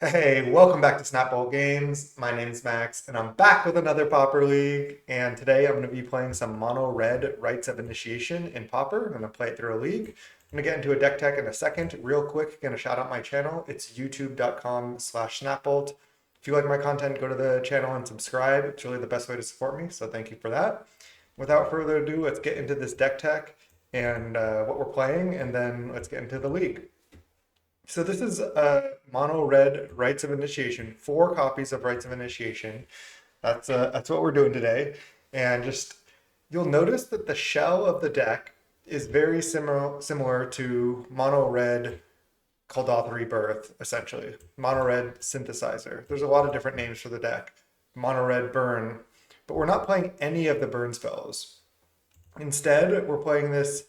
Hey, welcome back to Snapball Games. My name's Max, and I'm back with another Pauper League. And today I'm going to be playing some mono red Rites of Initiation in Pauper. I'm going to play it through a league. I'm going to get into a deck tech in a second. Real quick, going to shout out my channel. It's youtube.com/snapbolt. If you like my content, go to the channel and subscribe. It's really the best way to support me, so thank you for that. Without further ado, let's get into this deck tech and what we're playing, and then let's get into the league. So this is mono red Rites of Initiation, 4 copies of Rites of Initiation. That's what we're doing today. And just you'll notice that the shell of the deck is very similar to mono red Kaldoth Rebirth, essentially. Mono red Synthesizer. There's a lot of different names for the deck. Mono red Burn, but we're not playing any of the burn spells. Instead, we're playing this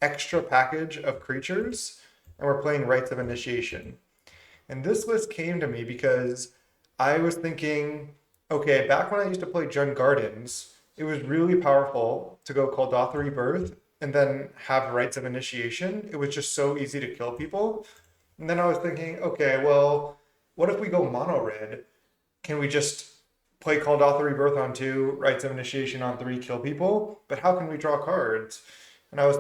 extra package of creatures, and we're playing Rites of Initiation. And this list came to me because I was thinking, okay, back when I used to play Jund Gardens, it was really powerful to go Kaldoth Rebirth and then have Rites of Initiation. It was just so easy to kill people. And then I was thinking, okay, well, what if we go mono red? Can we just play Kaldoth Rebirth on 2, Rites of Initiation on 3, kill people? But how can we draw cards? And I was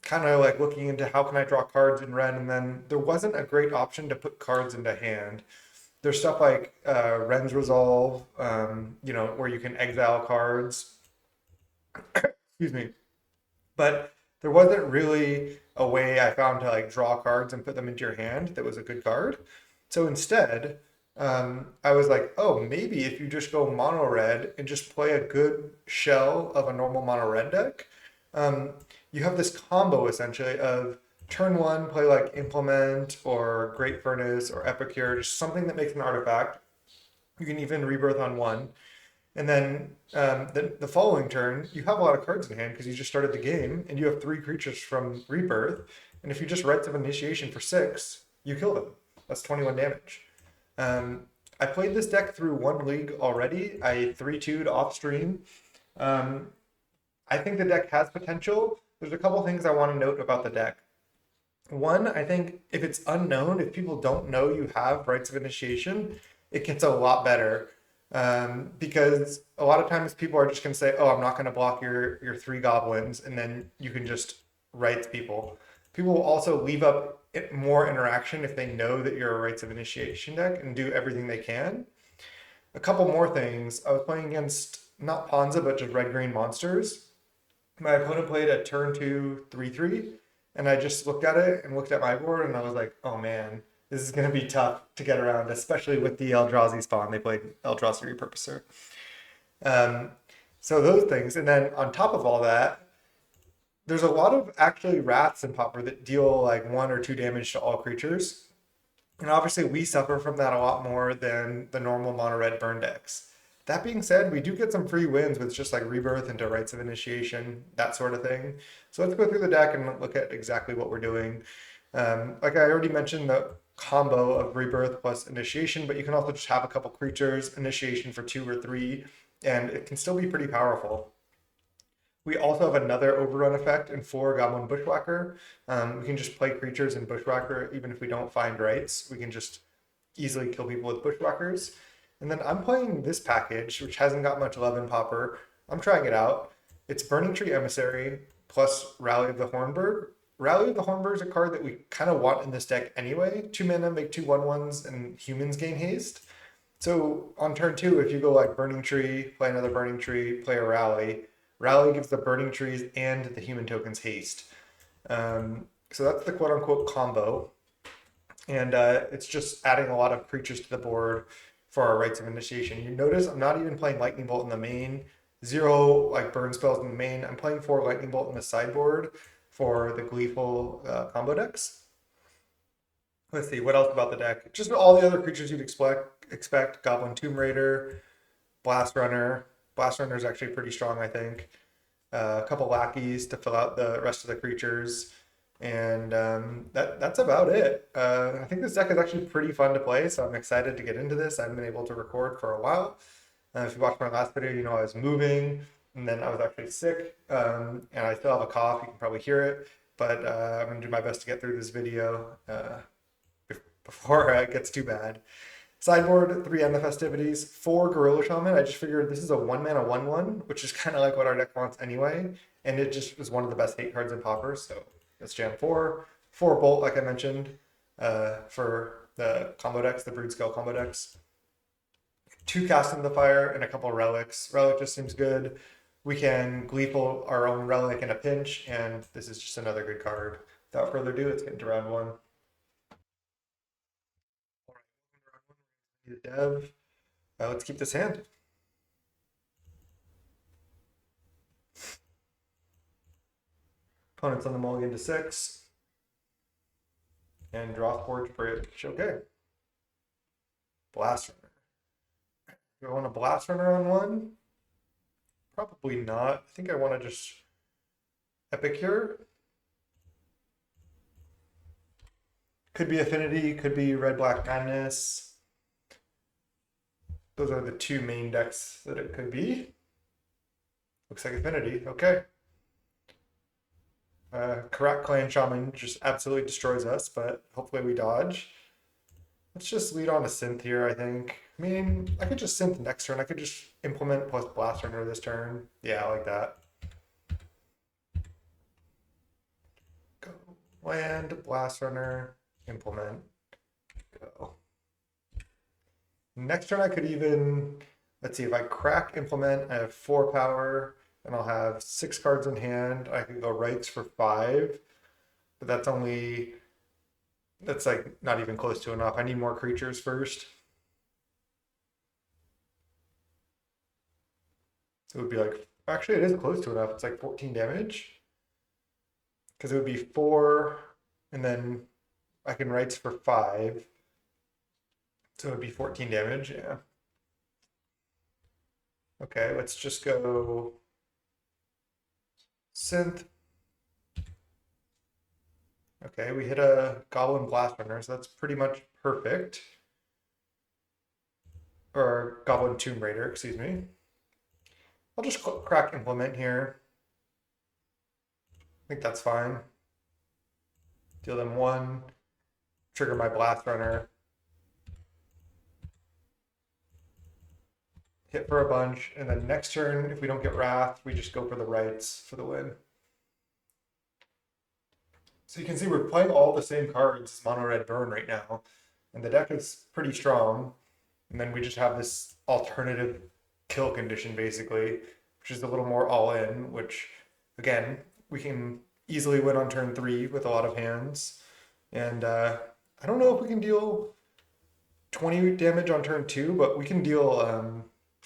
kind of like looking into how can I draw cards in red, and then there wasn't a great option to put cards into hand. There's stuff like Ren's Resolve, where you can exile cards. Excuse me. But there wasn't really a way I found to like draw cards and put them into your hand that was a good card. So instead, I was like, oh, maybe if you just go mono red and just play a good shell of a normal mono red deck, um, you have this combo essentially of turn 1, play like Implement or Great Furnace or Epicure, just something that makes an artifact. You can even rebirth on 1. And then the following turn, you have a lot of cards in hand because you just started the game and you have 3 creatures from Rebirth. And if you just Rites of Initiation for 6, you kill them. That's 21 damage. I played this deck through 1 league already. I 3-2'd off stream. Um, I think the deck has potential. There's a couple things I want to note about the deck. One, I think if it's unknown, if people don't know you have Rites of Initiation, it gets a lot better. Because a lot of times people are just going to say, "Oh, I'm not going to block your 3 goblins," and then you can just Rites people. People will also leave up more interaction if they know that you're a Rites of Initiation deck and do everything they can. A couple more things. I was playing against not Ponza, but just red green monsters. My opponent played a turn 2 3/3, and I just looked at it and looked at my board, and I was like, oh man, this is going to be tough to get around, especially with the Eldrazi spawn. They played Eldrazi Repurposer. Um, so those things. And then on top of all that, there's a lot of actually wraths in Pauper that deal like 1 or 2 damage to all creatures. And obviously, we suffer from that a lot more than the normal mono red burn decks. That being said, we do get some free wins with just like Rebirth into Rites of Initiation, that sort of thing. So let's go through the deck and look at exactly what we're doing. Like I already mentioned, the combo of Rebirth plus Initiation, but you can also just have a couple creatures, Initiation for 2 or 3, and it can still be pretty powerful. We also have another overrun effect in 4 Goblin Bushwhacker. We can just play creatures in Bushwhacker even if we don't find rights. We can just easily kill people with Bushwhackers. And then I'm playing this package, which hasn't got much love in Pauper. I'm trying it out. It's Burning Tree Emissary plus Rally of the Hornburg. Rally of the Hornburg is a card that we kind of want in this deck anyway. 2 mana, make 2 1/1s, and humans gain haste. So on turn 2, if you go like Burning Tree, play another Burning Tree, play a Rally, Rally gives the Burning Trees and the human tokens haste. So that's the quote unquote combo. And it's just adding a lot of creatures to the board for our Rites of Initiation. You notice I'm not even playing Lightning Bolt in the main, 0 like burn spells in the main. I'm playing 4 Lightning Bolt in the sideboard for the Gleeful combo decks. Let's see, what else about the deck? Just all the other creatures you'd expect. Goblin Tomb Raider, Blast Runner. Blast Runner is actually pretty strong, I think. A couple lackeys to fill out the rest of the creatures. And that's about it. I think this deck is actually pretty fun to play, so I'm excited to get into this. I haven't been able to record for a while. If you watched my last video, you know I was moving, and then I was actually sick, and I still have a cough. You can probably hear it, but I'm going to do my best to get through this video before it gets too bad. Sideboard, 3 End the Festivities, 4 Gorilla Shaman. I just figured this is a 1 mana 1/1, which is kind of like what our deck wants anyway. And it just was one of the best hate cards in Pauper. So let's jam 4. 4 Bolt, like I mentioned, for the combo decks, the Brood Scale combo decks. 2 Cast in the Fire and a couple Relics. Relic just seems good. We can Gleeful our own Relic in a pinch, and this is just another good card. Without further ado, let's get into round 1. The dev. Let's keep this hand. Opponent's on the mulligan to 6. And draw Forge Bridge. Okay. Blast Runner. Do I want a Blast Runner on 1? Probably not. I think I want to just Epicure. Could be Affinity, could be Red Black Madness. Those are the 2 main decks that it could be. Looks like Affinity. Okay. Karak Clan Shaman just absolutely destroys us, but hopefully we dodge. Let's just lead on a Synth here, I think. I mean, I could just Synth next turn. I could just implement plus Blast Runner this turn. Yeah, I like that. Go. Land, Blast Runner, implement, go. Next turn I could even, let's see, if I crack implement, I have 4 power, and I'll have 6 cards in hand. I could go Rites for 5, but that's like not even close to enough. I need more creatures first. So it would be like, actually it is close to enough. It's like 14 damage. Because it would be 4, and then I can Rites for 5. So it would be 14 damage, yeah. Okay, let's just go Synth. Okay, we hit a Goblin Blast Runner, so that's pretty much perfect. Or Goblin Tomb Raider, excuse me. I'll just crack Implement here. I think that's fine. Deal them 1, trigger my Blast Runner. Hit for a bunch, and then next turn, if we don't get Wrath, we just go for the Rites for the win. So you can see we're playing all the same cards as Mono Red Burn right now, and the deck is pretty strong. And then we just have this alternative kill condition, basically, which is a little more all-in, which, again, we can easily win on turn 3 with a lot of hands. And I don't know if we can deal 20 damage on turn 2, but we can deal,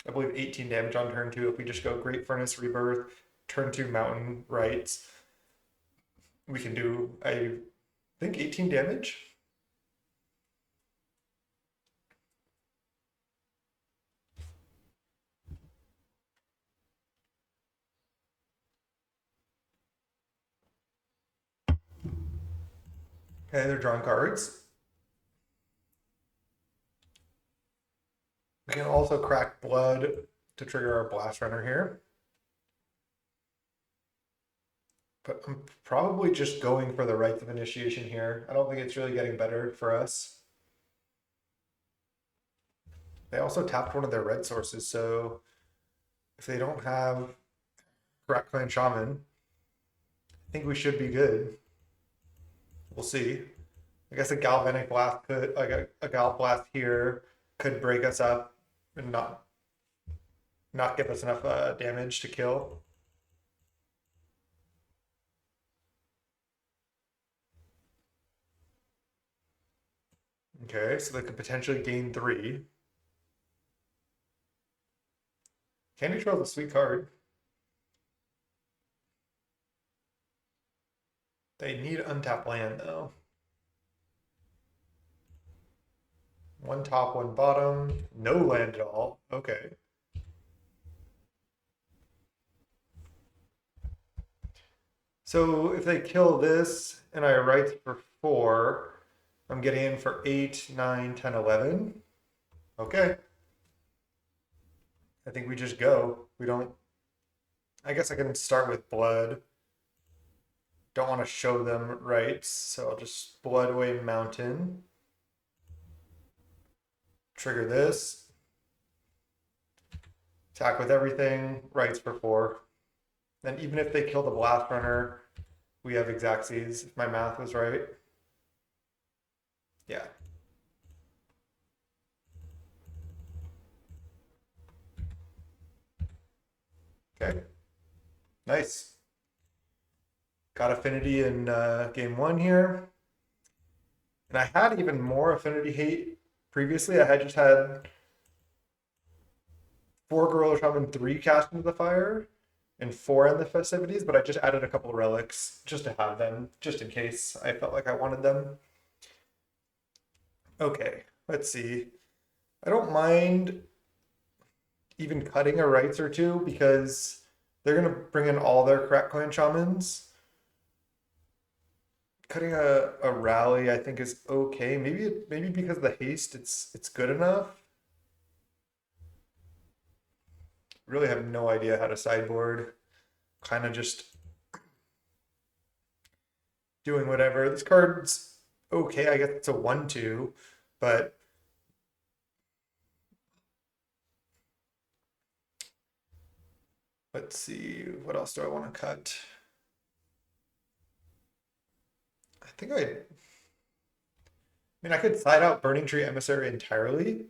I believe, 18 damage on turn 2 if we just go Great Furnace, Rebirth, turn 2 Mountain, Rites. We can do, I think, 18 damage. Okay, they're drawing cards. We can also crack Blood to trigger our Blast Runner here. But I'm probably just going for the Rites of Initiation here. I don't think it's really getting better for us. They also tapped one of their red sources, so if they don't have Karak Clan Shaman, I think we should be good. We'll see. I guess a Galvanic Blast could, like a Gal Blast here, could break us up and not give us enough damage to kill. Okay, so they could potentially gain 3. Candy Trail is a sweet card. They need untapped land though. 1 top, 1 bottom, no land at all. Okay. So if they kill this and I write for 4, I'm getting in for 8, 9, 10, 11. Okay. I think we just go. We don't. I guess I can start with Blood. Don't want to show them Rites, so I'll just Blood away Mountain. trigger this. Attack with everything. Rites for 4. Then even if they kill the Blast Runner, we have Exactsies, if my math was right. Yeah. Okay. Nice. Got Affinity in game 1 here. And I had even more Affinity Hate previously. I had just had 4 Gorilla Shaman, 3 cast into the fire, and 4 in the festivities, but I just added a couple of relics just to have them, just in case I felt like I wanted them. Okay, let's see. I don't mind even cutting a Rites or 2 because they're gonna bring in all their Crack Clan Shamans. Cutting a rally I think is okay. Maybe because of the haste it's good enough. Really have no idea how to sideboard. Kind of just doing whatever. This card's okay. I guess it's a 1/2, but let's see. What else do I want to cut? I think I could side out Burning Tree Emissary entirely.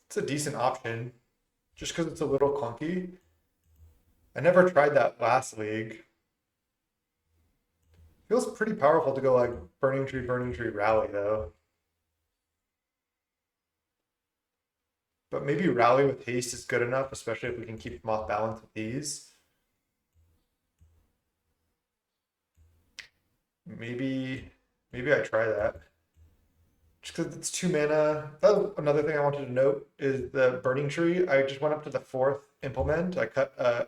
It's a decent option, just because it's a little clunky. I never tried that last league. Feels pretty powerful to go like Burning Tree, Rally though. But maybe Rally with haste is good enough, especially if we can keep them off balance with these. Maybe I try that. Just because it's 2 mana. That was another thing I wanted to note is the Burning Tree. I just went up to the 4th implement. I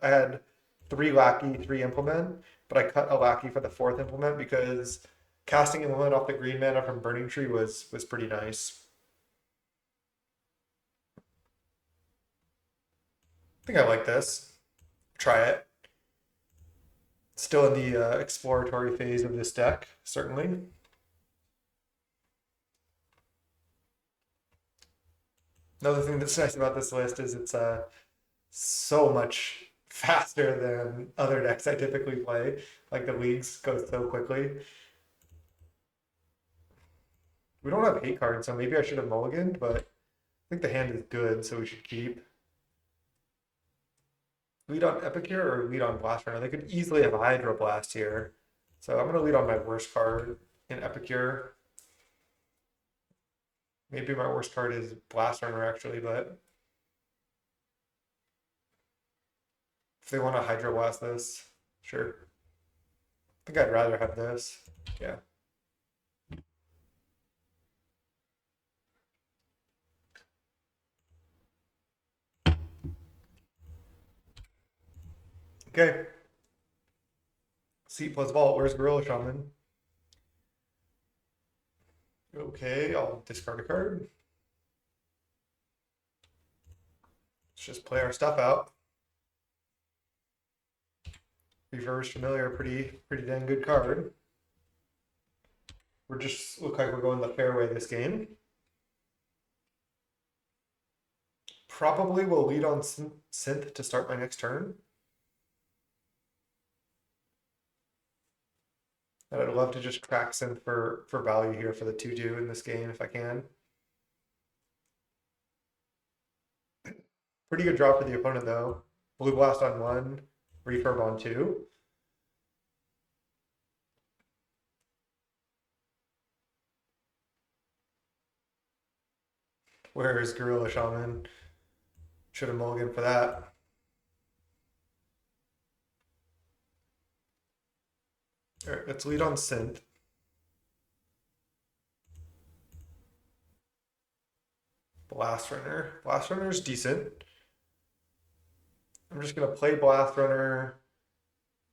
had 3 Lackey, 3 implement, but I cut a Lackey for the 4th implement because casting implement off the green mana from Burning Tree was pretty nice. I think I like this. Try it. Still in the exploratory phase of this deck, certainly. Another thing that's nice about this list is it's so much faster than other decks I typically play. Like the leagues go so quickly. We don't have hate cards, so maybe I should have mulliganed, but I think the hand is good, so we should keep. Lead on Epicure or lead on Blast Runner? They could easily have a Hydroblast here. So I'm going to lead on my worst card in Epicure. Maybe my worst card is Blast Runner actually, but if they want to Hydroblast this, sure. I think I'd rather have this. Yeah. Okay. Seat plus vault. Where's Gorilla Shaman? Okay, I'll discard a card. Let's just play our stuff out. Reverse Familiar, pretty dang good card. We're just look like we're going the fairway this game. Probably will lead on Synth to start my next turn. And I'd love to just crack Synth for value here for the 2/2 in this game if I can. Pretty good draw for the opponent though. Blue Blast on 1, Refurb on 2. Where is Gorilla Shaman? Should have mulliganed for that. All right, let's lead on Synth. Blast Runner. Blast Runner is decent. I'm just gonna play Blast Runner,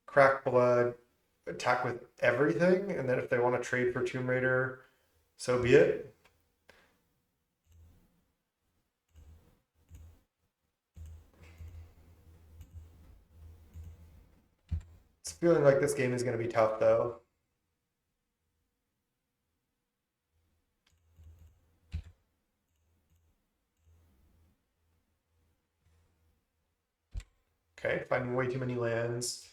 crack Blood, attack with everything, and then if they want to trade for Tomb Raider, so be it. It's feeling like this game is gonna be tough though. Okay, finding way too many lands.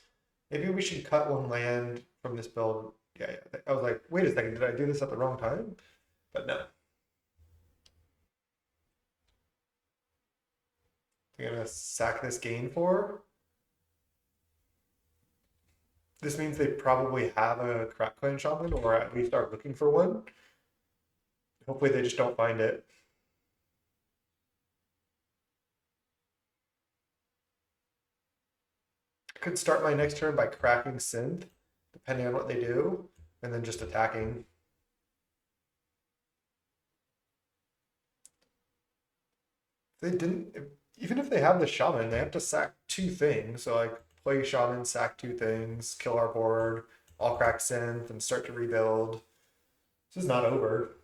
Maybe we should cut one land from this build. Yeah, yeah. I was like, wait a second, did I do this at the wrong time? But no. I'm gonna sack this gain for. This means they probably have a Crack Clan Shaman, or at least are looking for one. Hopefully they just don't find it. I could start my next turn by cracking Synth, depending on what they do, and then just attacking. They didn't, even if they have the Shaman, they have to sack two things. So like play Shaman, sack two things, kill our board, all crack Synth, and start to rebuild. This is not over.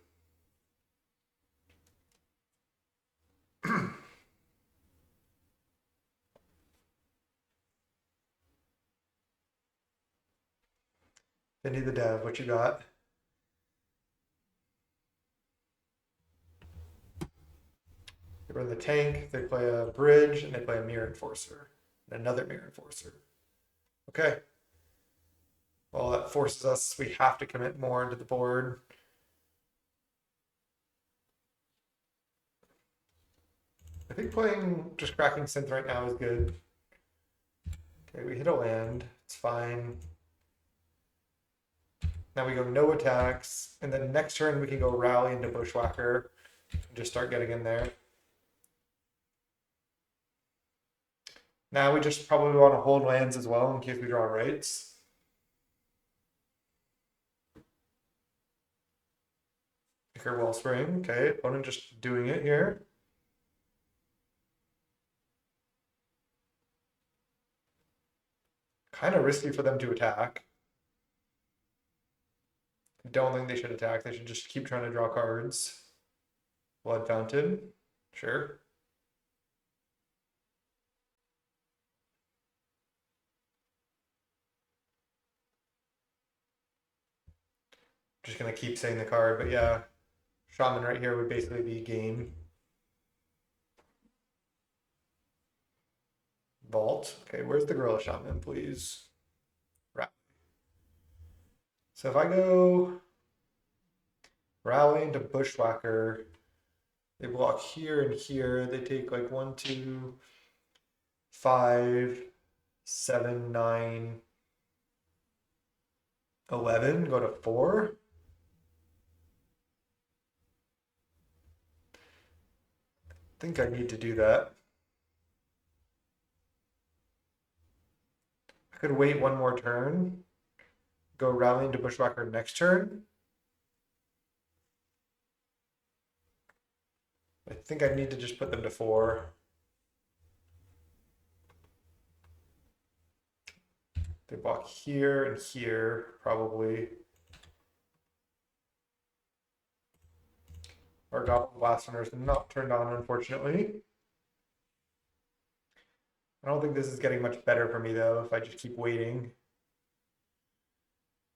Vinny the Dev, what you got? They run the tank, they play a bridge, and they play a Mirror Enforcer. And another Mirror Enforcer. Okay. Well, that forces us, we have to commit more into the board. I think playing just cracking Synth right now is good. Okay, we hit a land. It's fine. Now we go no attacks, and then next turn we can go rally into Bushwhacker and just start getting in there. Now we just probably want to hold lands as well in case we draw rights. Kicker Wellspring. Okay, opponent just doing it here. Kind of risky for them to attack. Don't think they should attack. They should just keep trying to draw cards. Blood Fountain. Sure. Just gonna keep saying the card, but yeah. Shaman right here would basically be game. Vault. Okay, where's the Gorilla Shaman, please? Right. So if I go rally into Bushwhacker, they block here and here. They take like 1, 2, 5, 7, 9, 11. Go to 4. I think I need to do that. I could wait one more turn, go rally into Bushwhacker next turn. I think I need to just put them to 4. They block here and here, probably. Our Goblin Blaster is not turned on, unfortunately. I don't think this is getting much better for me, though, if I just keep waiting.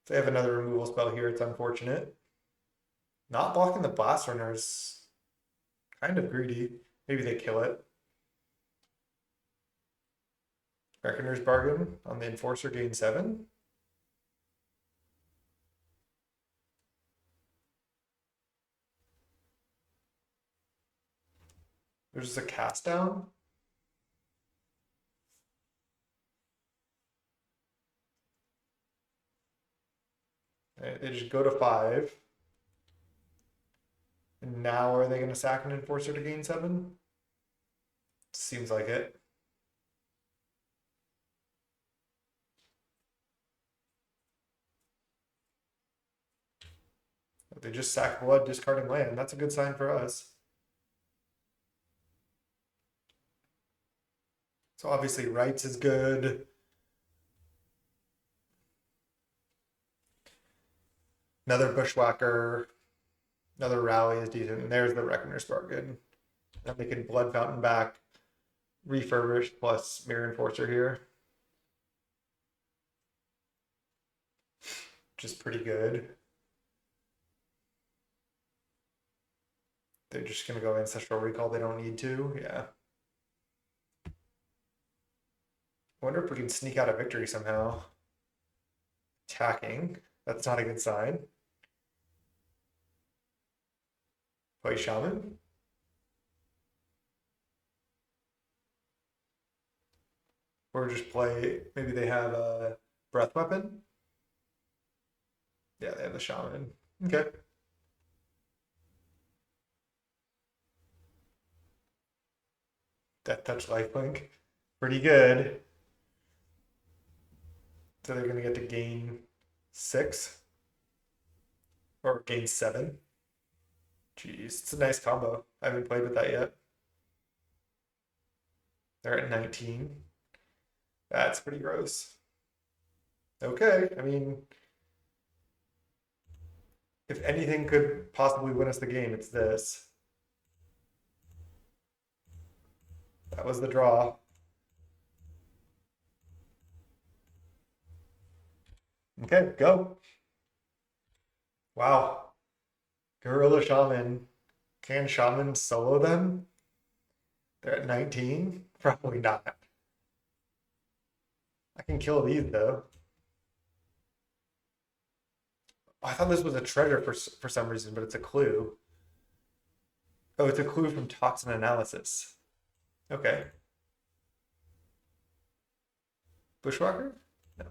If they have another removal spell here, it's unfortunate. Not blocking the Blast Runner is kind of greedy. Maybe they kill it. Reckoner's Bargain on the Enforcer gain 7. There's a cast down. They just go to 5. And now are they going to sack an Enforcer to gain 7? Seems like it. They just sack blood, discarding land. That's a good sign for us. So obviously Rites is good. Another Bushwhacker. Another Rally is decent. And there's the Reckoner's Bargain. Then they can Blood Fountain back, refurbish plus Mirror Enforcer here. Which is pretty good. They're just going to go Ancestral Recall. They don't need to. Yeah. I wonder if we can sneak out a victory somehow. Attacking. That's not a good sign. Play Shaman. Or just play, maybe they have a breath weapon. Yeah, they have the Shaman. Okay. Death Touch Lifelink. Pretty good. So they're going to get to gain 6 or gain 7. Jeez, it's a nice combo. I haven't played with that yet. They're at 19. That's pretty gross. Okay, I mean, if anything could possibly win us the game, it's this. That was the draw. Okay, go. Wow. Gorilla Shaman. Can Shaman solo them? They're at 19? Probably not. I can kill these though. Oh, I thought this was a treasure for some reason, but it's a clue. Oh, it's a clue from toxin analysis. Okay. Bushwhacker? No.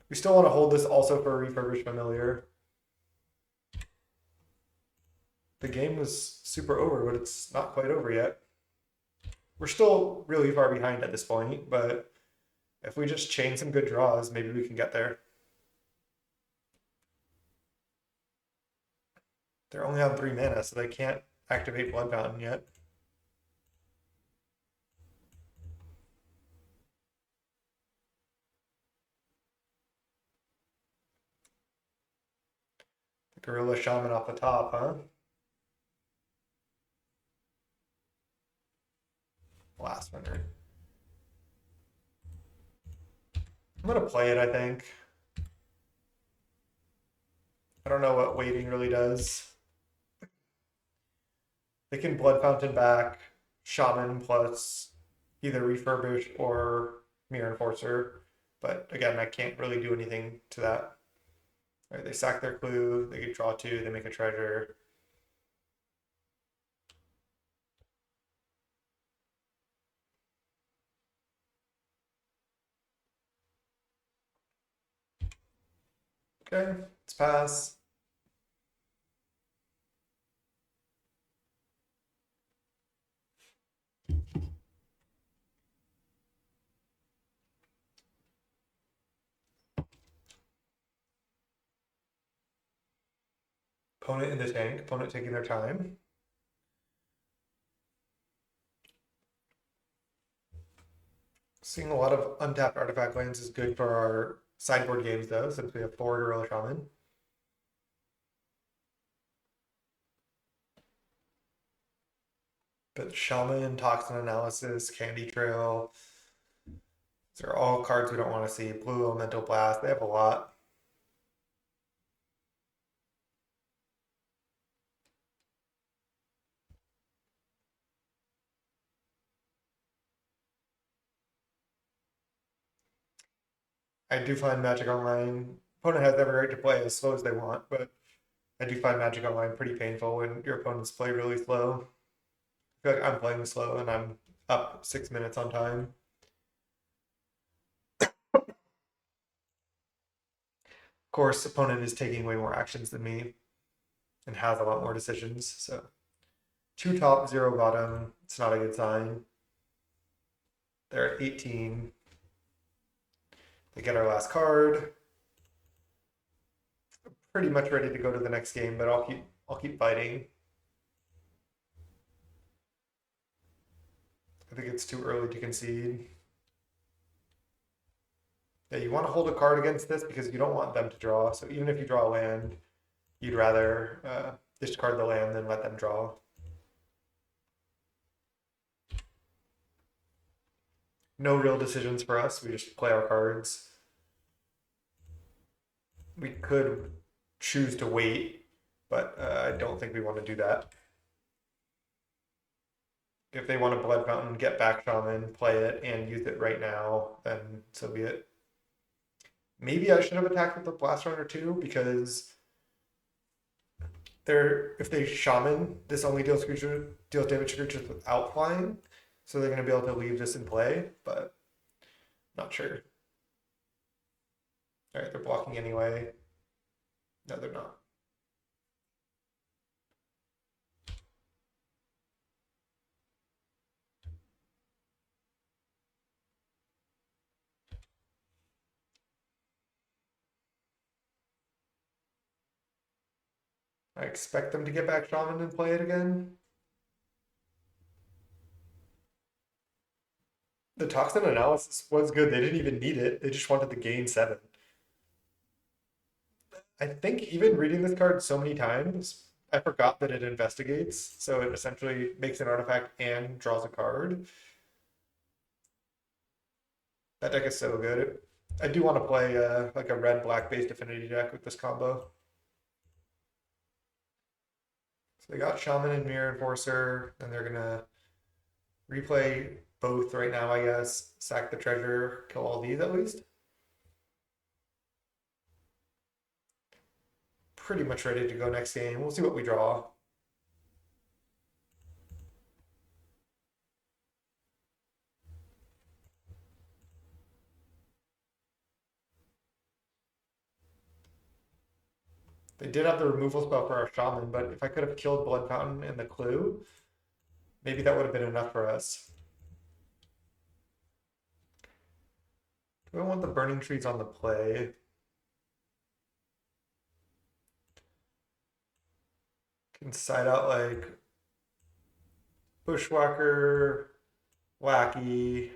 We still want to hold this also for a refurbished familiar. The game was super over, but it's not quite over yet. We're still really far behind at this point, but if we just chain some good draws, maybe we can get there. They're only on 3 mana, so they can't activate Blood Fountain yet. Gorilla Shaman off the top, huh? Last winner. I'm gonna play it, I think. I don't know what waiting really does. They can Blood Fountain back, Shaman plus either Refurbish or Mirror Enforcer. But again, I can't really do anything to that. All right, they sack their clue, they draw 2, they make a treasure. Okay, let's pass. Opponent in the tank, opponent taking their time. Seeing a lot of untapped artifact lands is good for our sideboard games though, since we have 4 Gorilla Shaman. But Shaman, Toxin Analysis, Candy Trail, these are all cards we don't want to see. Blue Elemental Blast, they have a lot. I do find Magic Online, opponent has every right to play as slow as they want, but I do find Magic Online pretty painful when your opponents play really slow. I feel like I'm playing slow and I'm up 6 minutes on time. Of course, opponent is taking way more actions than me and has a lot more decisions. So 2 top, 0 bottom. It's not a good sign. They're at 18. They get our last card. Pretty much ready to go to the next game, but I'll keep fighting. I think it's too early to concede. Yeah, you want to hold a card against this because you don't want them to draw. So even if you draw a land, you'd rather discard the land than let them draw. No real decisions for us. We just play our cards. We could choose to wait, but I don't think we want to do that. if they want a Blood Fountain, get back Shaman, play it, and use it right now, then so be it. Maybe I should have attacked with the Blast Runner too, because if they Shaman, this only deals damage to creatures without flying, so they're going to be able to leave this in play, but not sure. All right, they're blocking anyway. No, they're not. I expect them to get back Shaman and play it again. The toxin analysis was good. They didn't even need it. They just wanted to gain 7. I think even reading this card so many times, I forgot that it investigates. So it essentially makes an artifact and draws a card. That deck is so good. I do want to play like a red black based affinity deck with this combo. So they got Shaman and Mirror Enforcer, and they're gonna replay both right now, I guess. Sack the treasure, kill all these at least. Pretty much ready to go next game. We'll see what we draw. They did have the removal spell for our Shaman, but if I could have killed Blood Fountain and the Clue, maybe that would have been enough for us. Do I want the Burning Trees on the play? Can side out like Bushwhacker, Wacky,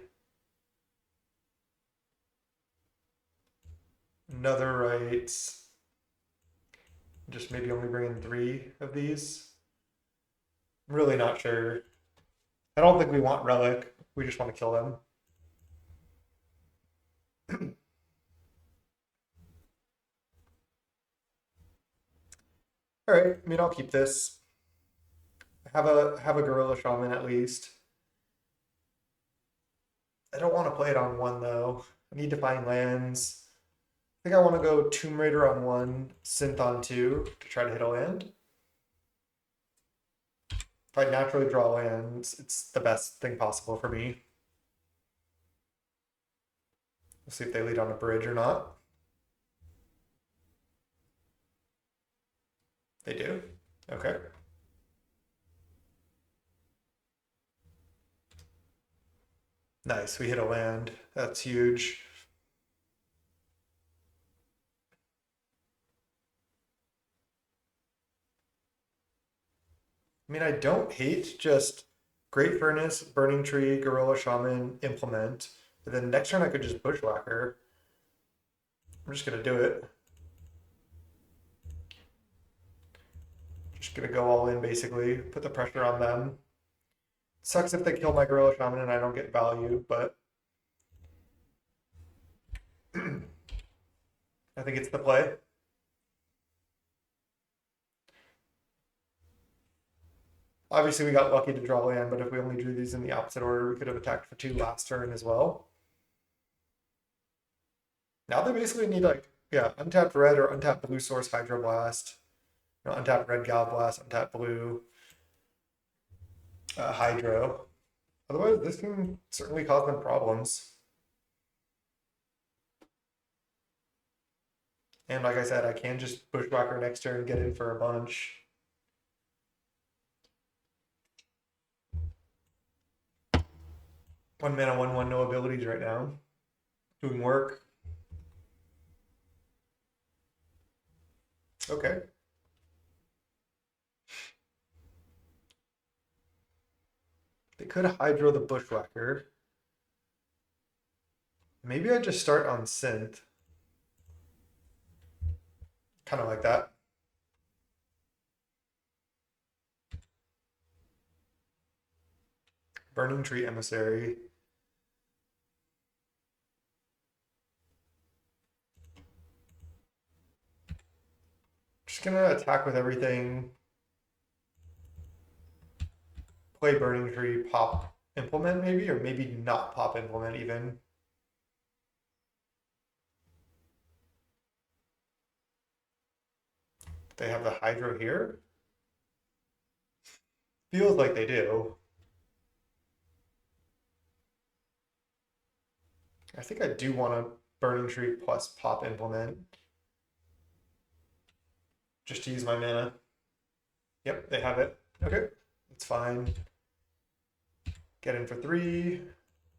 another Rites. Just maybe only bring in 3 of these. I'm really not sure. I don't think we want Relic. We just want to kill them. All right. I mean, I'll keep this. Have a Gorilla Shaman at least. I don't want to play it on 1 though. I need to find lands. I think I want to go Tomb Raider on 1, Synth on 2 to try to hit a land. If I naturally draw lands, it's the best thing possible for me. We'll see if they lead on a bridge or not. They do. Okay. Nice. We hit a land. That's huge. I mean, I don't hate just Great Furnace, Burning Tree, Gorilla Shaman, Implement. But then next turn I could just Bushwhacker. I'm just gonna do it. Just gonna go all in basically, put the pressure on them. Sucks if they kill my Gorilla Shaman and I don't get value, but I think it's the play. Obviously, we got lucky to draw land, but if we only drew these in the opposite order, we could have attacked for 2 last turn as well. Now they basically need like, yeah, untapped red or untapped blue source Hydroblast. Untapped red Galblast, untapped blue Hydro. Otherwise, this can certainly cause them problems. And like I said, I can just Bushwhacker next turn and get in for a bunch. One mana, 1/1, no abilities right now. Doing work. Okay. They could Hydro the Bushwhacker. Maybe I just start on Synth. Kind of like that. Burning Tree Emissary. Just gonna attack with everything. play Burning Tree, pop Implement maybe, or maybe not pop Implement even. They have the Hydro here. Feels like they do. I think I do want a Burning Tree plus pop Implement just to use my mana. Yep, they have it. Okay, it's fine. Get in for 3.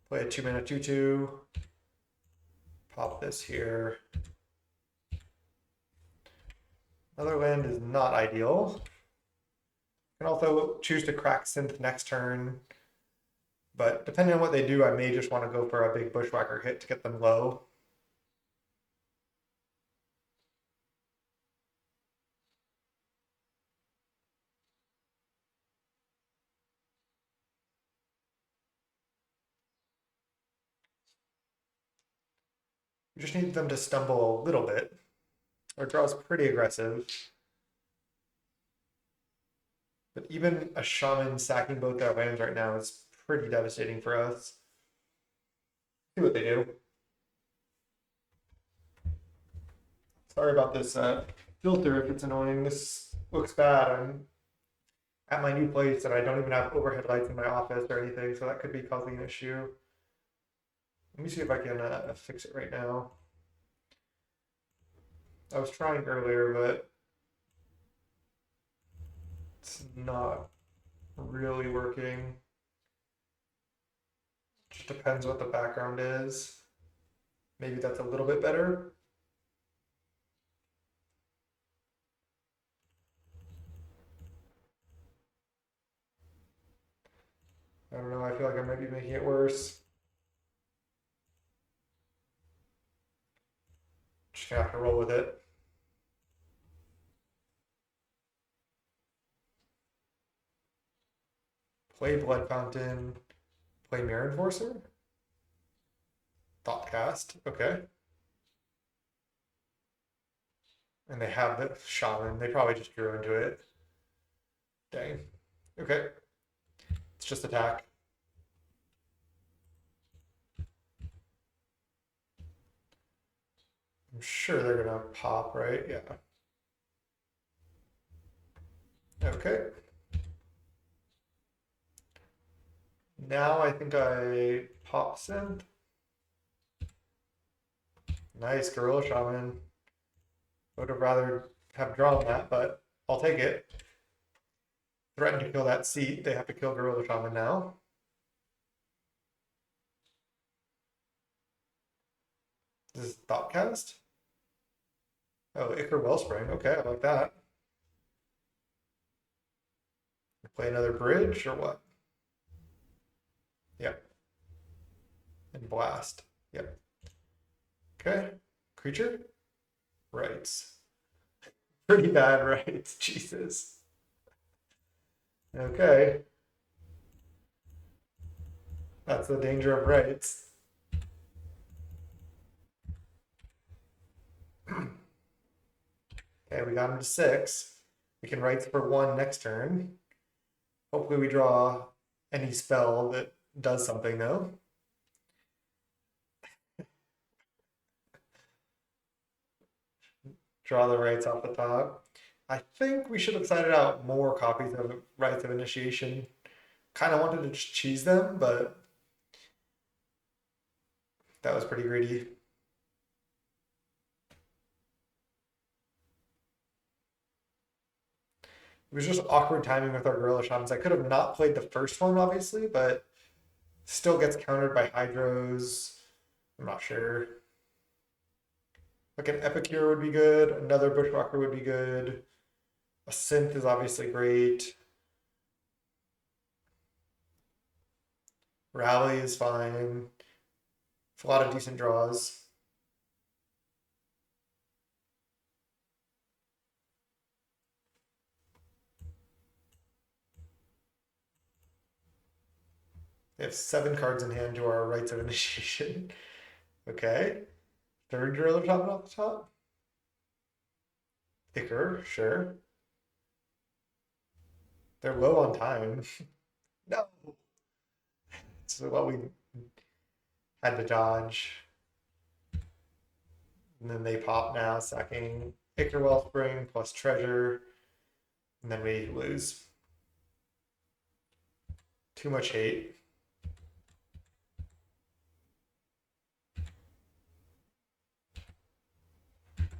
Play a 2-mana 2/2. Pop this here. Another land is not ideal. You can also choose to crack Synth next turn. But depending on what they do, I may just want to go for a big Bushwhacker hit to get them low. We just need them to stumble a little bit. Our draw is pretty aggressive. But even a Shaman sacking both their lands right now is pretty devastating for us. See what they do. Sorry about this filter if it's annoying. This looks bad. I'm at my new place and I don't even have overhead lights in my office or anything, so that could be causing an issue. Let me see if I can fix it right now. I was trying earlier, but it's not really working. Just depends what the background is. Maybe that's a little bit better. I don't know, I feel like I might be making it worse. Just gonna have to roll with it. Play Blood Fountain, play Mirror Enforcer. Thoughtcast, okay. And they have the Shaman, they probably just drew into it. Dang. Okay. It's just attack. I'm sure they're gonna pop, right? Yeah. Okay. Now I think I pop Synth. Nice, Gorilla Shaman. Would have rather have drawn that, but I'll take it. Threaten to kill that seat. They have to kill Gorilla Shaman now. This is Thoughtcast. Oh, Ichor Wellspring. Okay, I like that. Play another bridge or what? Yep. And blast. Yep. Okay. Creature? Rites. Pretty bad rights. Jesus. Okay. That's the danger of rights. Okay, we got him to 6. We can rights for 1 next turn. Hopefully we draw any spell that does something though. Draw the rights off the top. I think we should have sided out more copies of Rites of Initiation. Kind of wanted to just cheese them, but that was pretty greedy. It was just awkward timing with our Gorilla Shamans. I could have not played the first one, obviously, but still gets countered by Hydros. I'm not sure. Like an Epicure would be good. Another Bushwhacker would be good. A Synth is obviously great. Rally is fine. It's a lot of decent draws. They have 7 cards in hand to our Rites of Initiation. Okay. Third Gorilla Shaman off the top. Ichor, sure. They're low on time. No. So what we had to dodge. And then they pop now, sacking Ichor Wellspring plus treasure. And then we lose. Too much hate.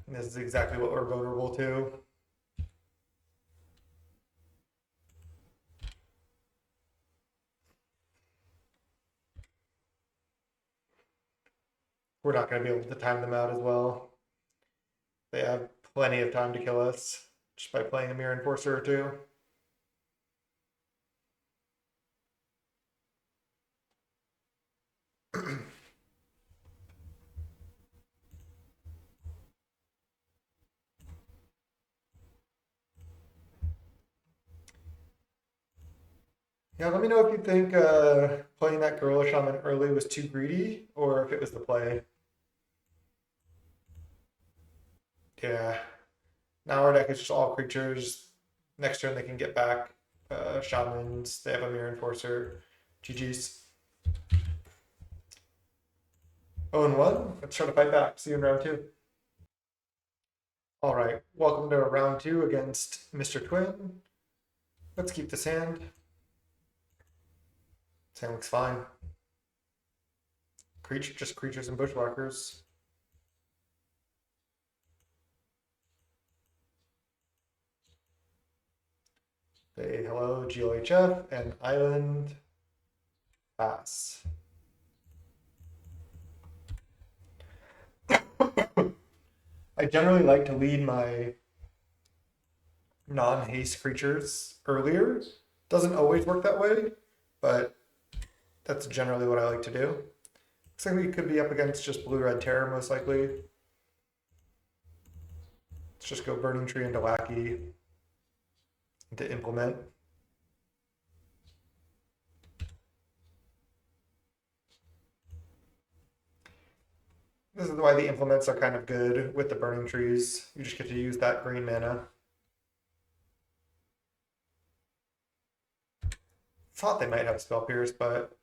And this is exactly what we're vulnerable to. We're not going to be able to time them out as well. They have plenty of time to kill us just by playing a Mirror Enforcer or two. Yeah, let me know if you think playing that Gorilla Shaman early was too greedy or if it was the play. Yeah. Now our deck is just all creatures. Next turn they can get back Shamans. They have a Mirror Enforcer. GG's. 0-1. Let's try to fight back. See you in round 2. All right. Welcome to round 2 against Mr. Twin. Let's keep this hand. This hand looks fine. Just creatures and bushwhackers. Say hello, GLHF and Island. Pass. I generally like to lead my non-haste creatures earlier. Doesn't always work that way, but that's generally what I like to do. Looks like we could be up against just blue-red terror most likely. Let's just go Burning Tree into Lackey to implement. This is why the implements are kind of good with the Burning Trees. You just get to use that green mana. Thought they might have Spell Pierce, but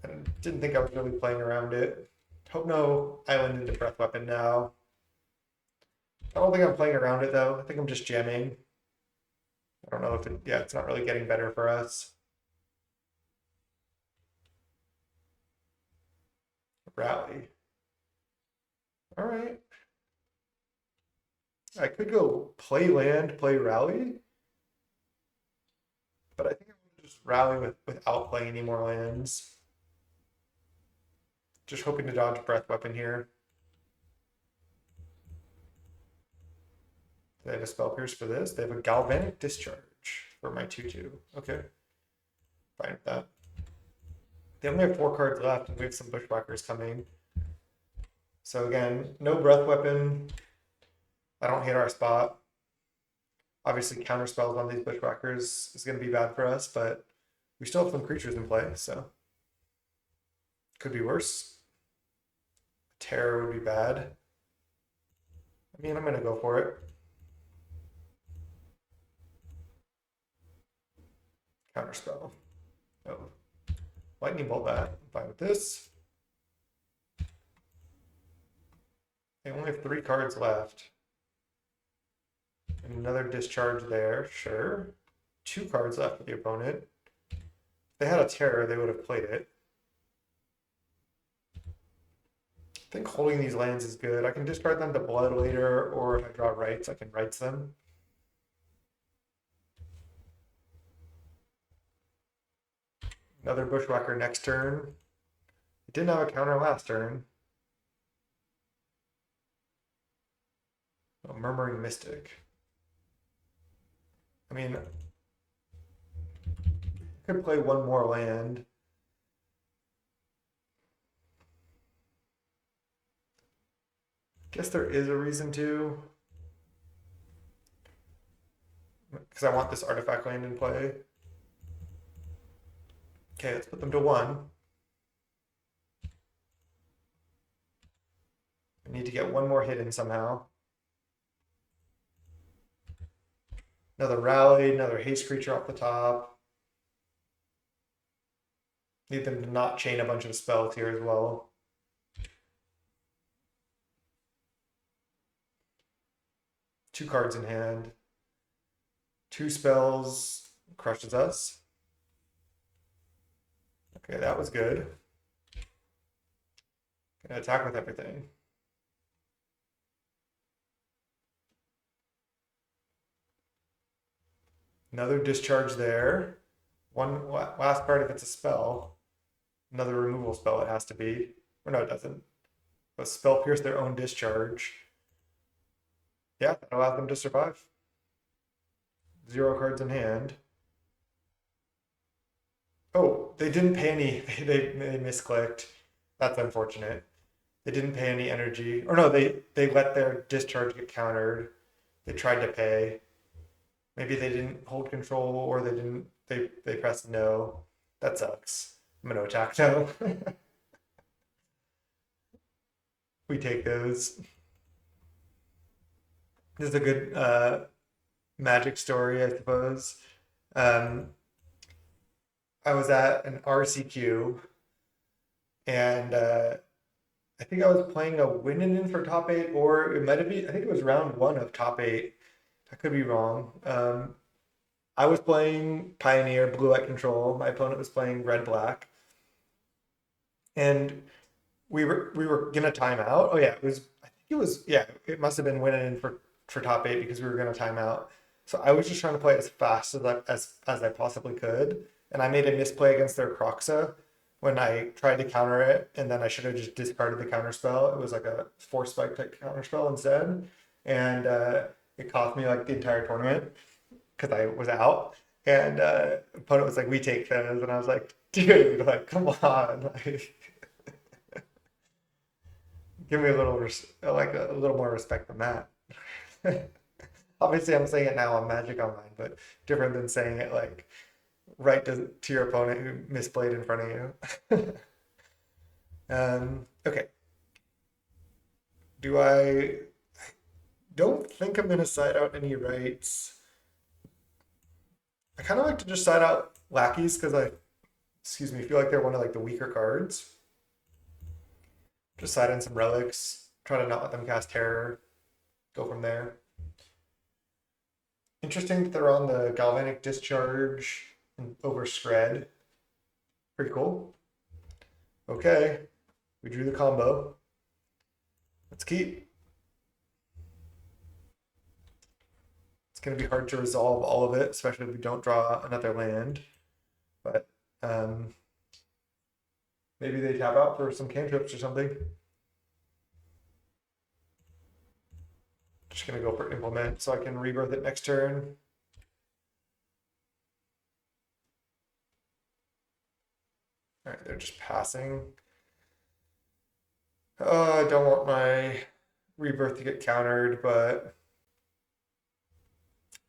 I didn't think I was really playing around it. Hope no Island into Breath Weapon now. I don't think I'm playing around it though. I think I'm just jamming. I don't know if it, yeah, it's not really getting better for us. Rally. All right. I could go play land, play rally, but I think I'm gonna just rally without playing any more lands. Just hoping to dodge Breath Weapon here. They have a Spell Pierce for this. They have a Galvanic Discharge for my 2/2. Okay. Fine with that. They only have 4 cards left, and we have some Bushwhackers coming. So again, no Breath Weapon. I don't hate our spot. Obviously, counter spells on these Bushwhackers is going to be bad for us, but we still have some creatures in play, so could be worse. Terror would be bad. I mean, I'm going to go for it. Counterspell. Oh. Lightning Bolt that. I'm fine with this. They only have 3 cards left. And another discharge there, sure. 2 cards left for the opponent. If they had a terror, they would have played it. I think holding these lands is good. I can discard them to blood later, or if I draw rights, I can rights them. Another Bushwhacker next turn. It didn't have a counter last turn. Oh, Murmuring Mystic. I mean, I could play one more land. Guess there is a reason to. Because I want this artifact land in play. Okay, let's put them to 1. I need to get one more hit in somehow. Another rally, another haste creature off the top. Need them to not chain a bunch of spells here as well. Two cards in hand. Two spells crushes us. Okay, that was good. Gonna attack with everything. Another discharge there. One last card if it's a spell. Another removal spell it has to be. Or no, it doesn't. But spell pierce their own discharge. Yeah, that allows them to survive. 0 cards in hand. Oh, they didn't pay any. They misclicked. That's unfortunate. They didn't pay any energy. Or no, they let their discharge get countered. They tried to pay. Maybe they didn't hold control, or they pressed no. That sucks. I'm gonna attack no. We take those. This is a good magic story, I suppose. Um, I was at an RCQ, and I think I was playing a win-in for top eight, or it might have been, I think it was round one of top eight. I could be wrong. I was playing Pioneer Blue Light Control. My opponent was playing Red Black, and we were gonna time out. Oh yeah, it was. I think it was. Yeah, it must have been winning for top eight because we were gonna time out. So I was just trying to play as fast as I possibly could, and I made a misplay against their Croxa when I tried to counter it, and then I should have just discarded the counter spell. It was like a force spike type counter spell instead, and it cost me like the entire tournament because I was out. And opponent was like, "We take those," and I was like, "Dude, like, come on, like, give me a little like a little more respect than that." Obviously, I'm saying it now on Magic Online, but different than saying it like right to your opponent who misplayed in front of you. Okay. Do I don't think I'm gonna side out any rights. I kind of like to just side out lackeys because excuse me, feel like they're one of like the weaker cards. Just side in some relics, try to not let them cast terror, go from there. Interesting that they're on the galvanic discharge over Scred. Pretty cool. Okay, we drew the combo. Let's keep. It's going to be hard to resolve all of it, especially if we don't draw another land. But maybe they tap out for some cantrips or something. Just going to go for implement so I can rebirth it next turn. All right, they're just passing. I don't want my rebirth to get countered, but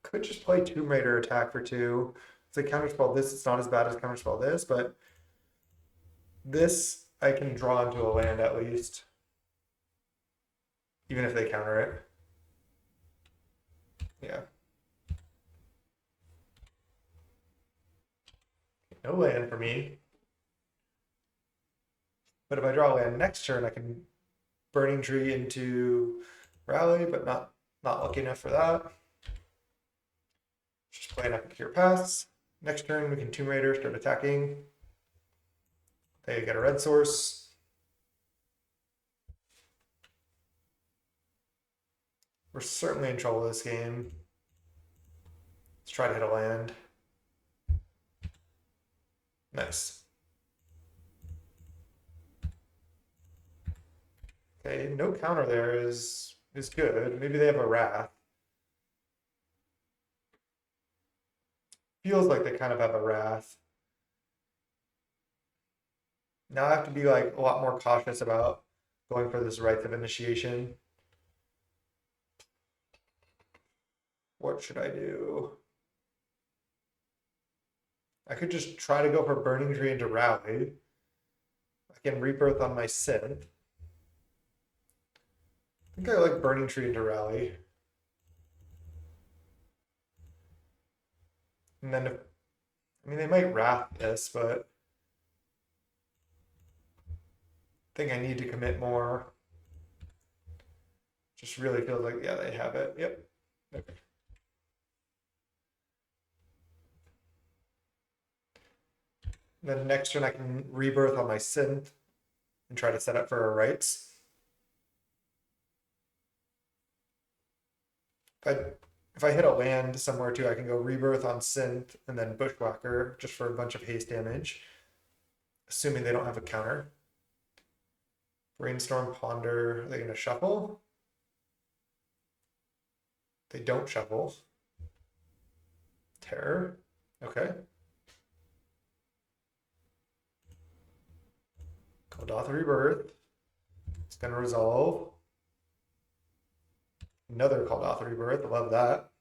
could just play Tomb Raider attack for 2. It's like counterspell this. It's not as bad as counterspell this, but this I can draw into a land at least, even if they counter it. Yeah. No land for me. But if I draw a land next turn, I can Burning Tree into Rally, but not lucky enough for that. Just play enough to cure pass. Next turn, we can Tomb Raider, start attacking. They get a red source. We're certainly in trouble this game. Let's try to hit a land. Nice. Okay, no counter there is good. Maybe they have a Wrath. Feels like they kind of have a Wrath. Now I have to be like a lot more cautious about going for this Rites of Initiation. What should I do? I could just try to go for Burning Tree into Rally. I can Rebirth on my synth. I think I like Burning Tree into Rally. And then, I mean, they might Wrath this, but think I need to commit more. Just really feels like, yeah, they have it. Yep. Okay. Then next turn I can rebirth on my synth and try to set up for a rights. If I hit a land somewhere too, I can go rebirth on synth and then bushwhacker just for a bunch of haste damage, assuming they don't have a counter. Brainstorm, ponder. Are they going to shuffle? They don't shuffle. Terror. Okay. Goldoth Rebirth. It's going to resolve. Another Goldoth Rebirth. I love that.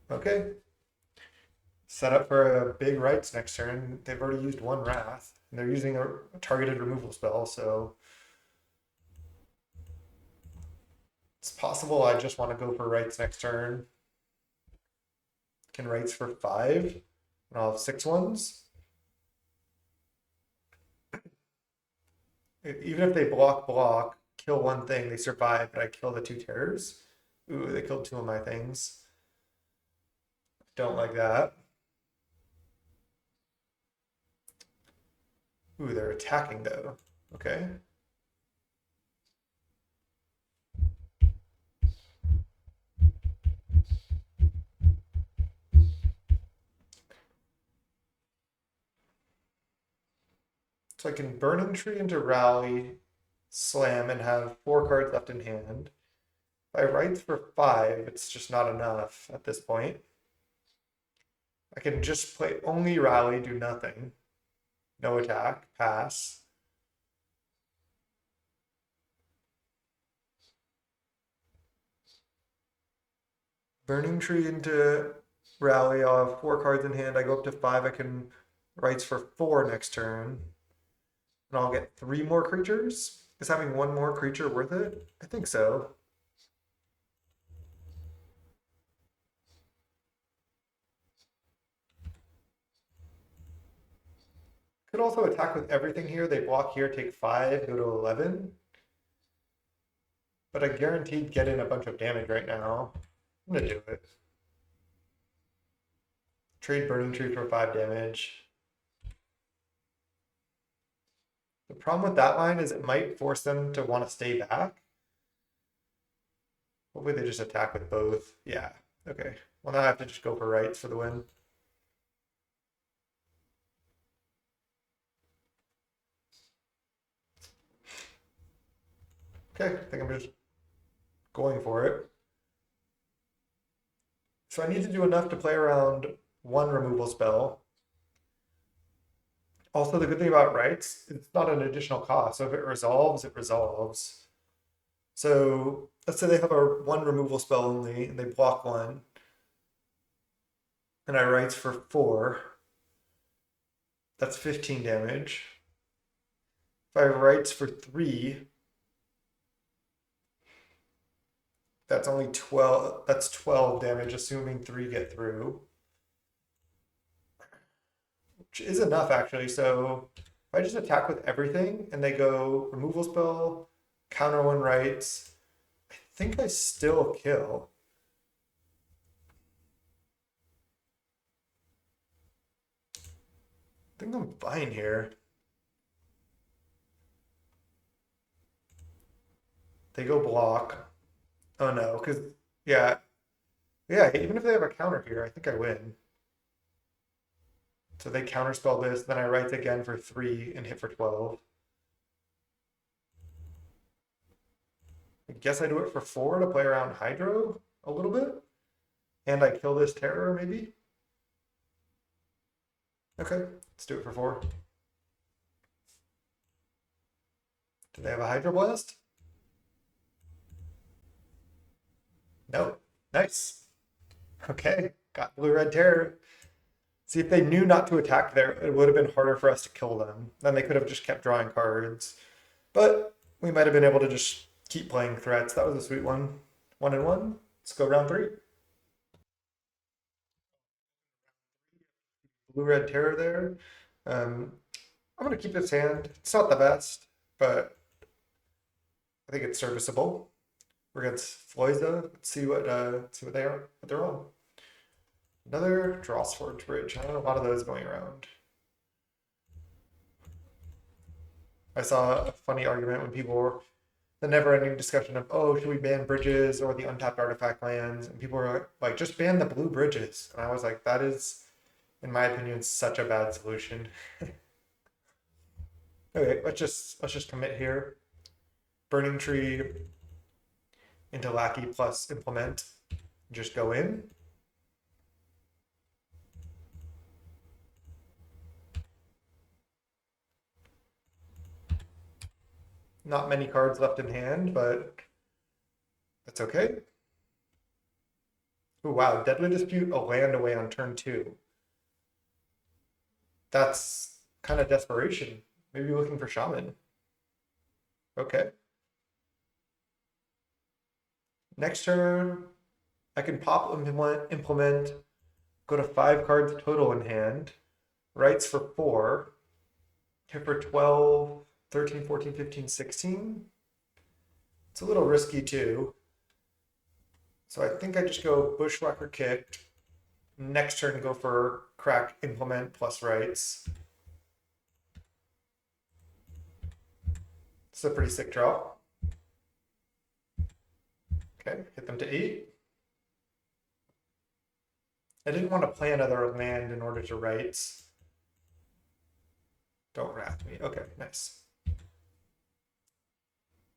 Okay. Set up for a big rights next turn. They've already used one Wrath. And they're using a targeted removal spell, so it's possible I just want to go for rights next turn. Can rights for 5, and I'll have 6 ones. Even if they block, kill one thing, they survive, but I kill the 2 terrors. Ooh, they killed 2 of my things. Don't like that. Ooh, they're attacking though. Okay. So I can Burning Tree into Rally, slam, and have 4 cards left in hand. If I rights for 5, it's just not enough at this point. I can just play only Rally, do nothing. No attack, pass. Burning Tree into Rally, I'll have 4 cards in hand. I go up to 5, I can rights for 4 next turn. And I'll get 3 more creatures? Is having 1 more creature worth it? I think so. Could also attack with everything here. They block here, take 5, go to 11. But I guaranteed get in a bunch of damage right now. I'm gonna do it. Trade Burning Tree for 5 damage. The problem with that line is it might force them to want to stay back. Hopefully they just attack with both. Yeah, okay. Well, now I have to just go for rights for the win. Okay, I think I'm just going for it. So I need to do enough to play around 1 removal spell. Also, the good thing about rights, it's not an additional cost. So if it resolves, it resolves. So let's say they have a 1 removal spell only and they block 1. And I rights for 4. That's 15 damage. If I rights for 3, that's only 12. That's 12 damage, assuming 3 get through. Which is enough, actually. So if I just attack with everything and they go removal spell, counter 1 rights, I think I still kill. I think I'm fine here. They go block. Oh no, because yeah, even if they have a counter here, I think I win. So they counterspell this, then I write again for 3 and hit for 12. I guess I do it for 4 to play around Hydro a little bit. And I kill this terror, maybe? Okay, let's do it for 4. Do they have a Hydro Blast? No. Nice. Okay, got blue-red terror. See, if they knew not to attack there, it would have been harder for us to kill them. Then they could have just kept drawing cards. But we might have been able to just keep playing threats. That was a sweet one. 1 and 1. Let's go round 3. Blue-red terror there. I'm gonna keep this hand. It's not the best, but I think it's serviceable. We're against Floyza. Let's see what they are, what they're on. Another Draw Swords Bridge. I don't know, a lot of those going around. I saw a funny argument when people were the never-ending discussion of, oh, should we ban bridges or the untapped artifact lands? And people were like, just ban the blue bridges. And I was like, that is, in my opinion, such a bad solution. Okay, let's just commit here. Burning Tree into Lackey plus Implement. Just go in. Not many cards left in hand, but that's okay. Oh wow, Deadly Dispute, a land away on turn 2. That's kind of desperation. Maybe looking for Shaman. Okay. Next turn, I can pop implement, go to 5 cards total in hand, Rites for 4, hit for 12, 13, 14, 15, 16. It's a little risky too. So I think I just go Bushwhacker Kicked. Next turn, go for Crack Implement plus Rites. It's a pretty sick draw. Okay, hit them to 8. I didn't want to play another land in order to Rites. Don't wrath me. Okay, nice.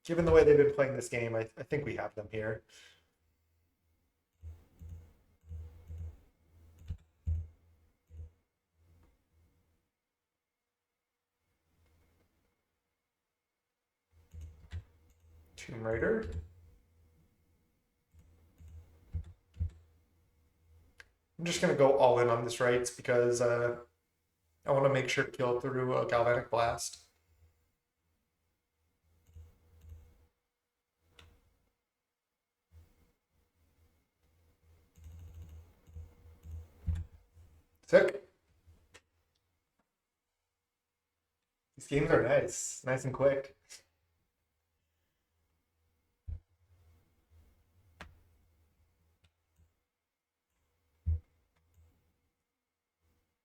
Given the way they've been playing this game, I think we have them here. Tomb Raider. I'm just going to go all in on this Rites because I want to make sure to kill through a Galvanic Blast. Sick. These games are nice and quick.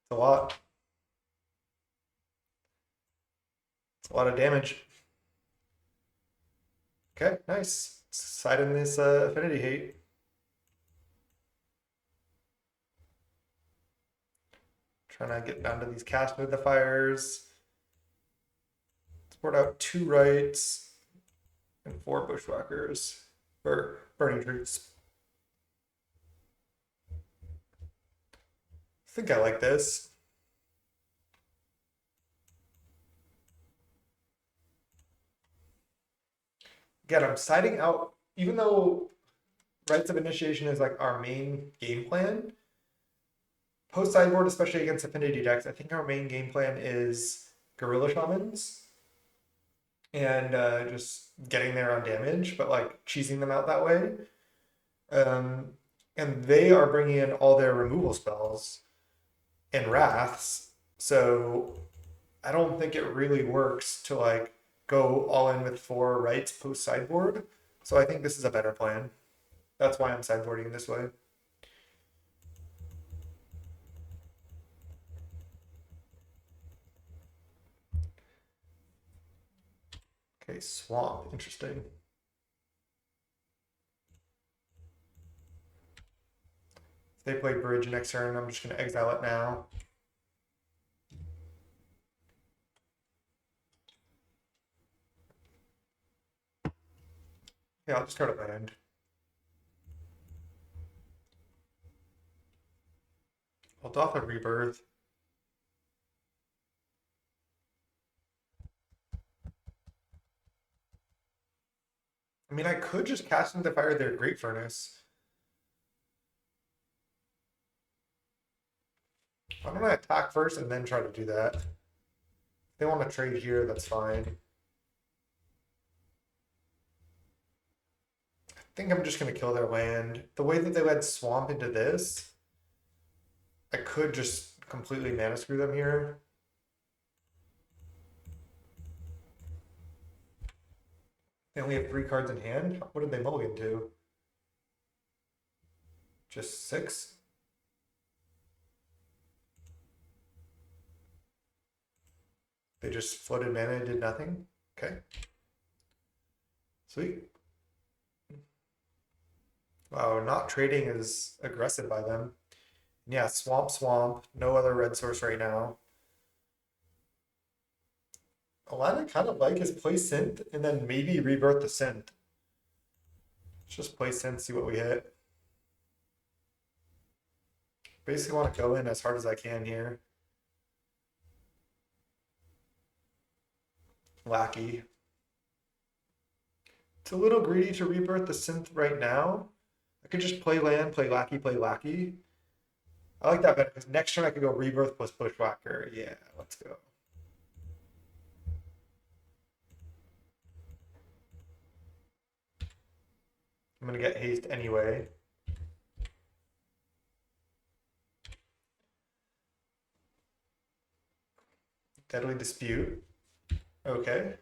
It's a lot. It's a lot of damage. Okay, nice. Side in this Affinity Hate. Trying to get down to these cast modifiers. Support out 2 Rites and 4 Bushwhackers. Or Burning Trees. I think I like this. Again, I'm siding out, even though Rites of Initiation is like our main game plan. Post sideboard, especially against Affinity decks, I think our main game plan is Gorilla Shamans and just getting there on damage, but like cheesing them out that way. And they are bringing in all their removal spells and wraths, so I don't think it really works to like go all in with 4 Rites post sideboard. So I think this is a better plan. That's why I'm sideboarding this way. Okay, Swamp, interesting. If they play Bridge next turn, I'm just going to exile it now. Yeah, I'll just go to land. I'll doff a Rebirth. I mean, I could just cast into fire their Great Furnace. Why don't I attack first and then try to do that? If they want to trade here, that's fine. I think I'm just going to kill their land. The way that they led Swamp into this, I could just completely mana screw them here. They only have 3 cards in hand. What did they mulligan to? Just 6? They just floated mana and did nothing? Okay. Sweet. Wow, not trading is aggressive by them. Yeah, swamp, swamp. No other red source right now. A line I kind of like is play synth and then maybe rebirth the synth. Let's just play synth, see what we hit. Basically want to go in as hard as I can here. Lackey. It's a little greedy to rebirth the synth right now. I could just play land, play lackey, play lackey. I like that better because next turn I could go rebirth plus bushwhacker. Yeah, let's go. I'm gonna get haste anyway. Deadly Dispute. Okay.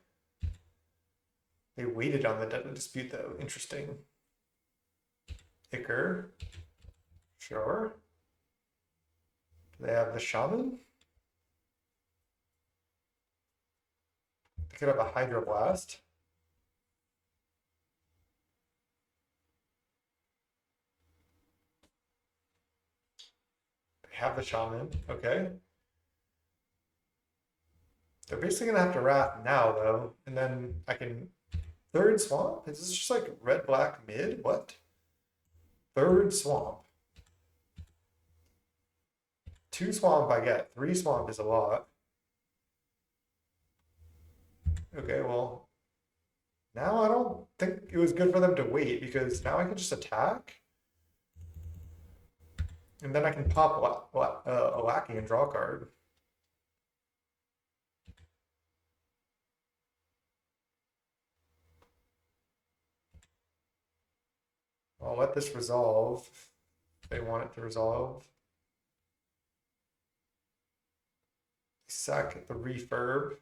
They waited on the Deadly Dispute though. Interesting. Icker. Sure. Do they have the Shaman? They could have a Hydroblast. They have the Shaman. Okay. They're basically gonna have to Wrath now though, and then I can third Swamp. Is this just like red black mid? What? Third Swamp. 2 Swamp I get. 3 Swamp is a lot. Okay, well, now I don't think it was good for them to wait because now I can just attack. And then I can pop a Lackey and draw a card. I'll let this resolve if they want it to resolve. Sack the refurb.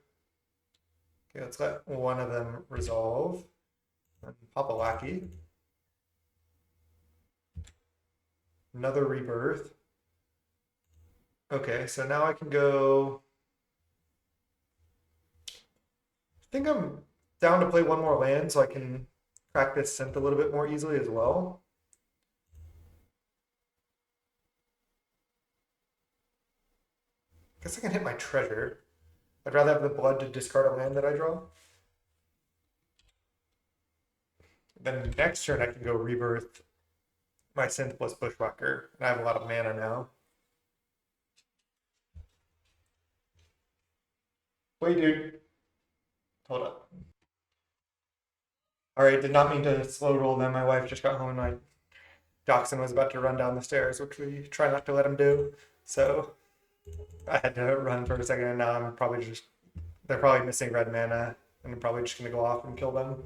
Okay, let's let one of them resolve. And pop a Lackey. Another rebirth. Okay, so now I can go. I think I'm down to play one more land so I can crack this synth a little bit more easily as well. Guess I can hit my treasure. I'd rather have the blood to discard a land that I draw. Then next turn I can go rebirth my synth plus bushwhacker, and I have a lot of mana now. Wait, dude. Hold up. Alright, did not mean to slow roll them. My wife just got home and my dachshund was about to run down the stairs, which we try not to let him do. So I had to run for a second, and now I'm probably just, they're probably missing red mana, and I'm probably just gonna go off and kill them.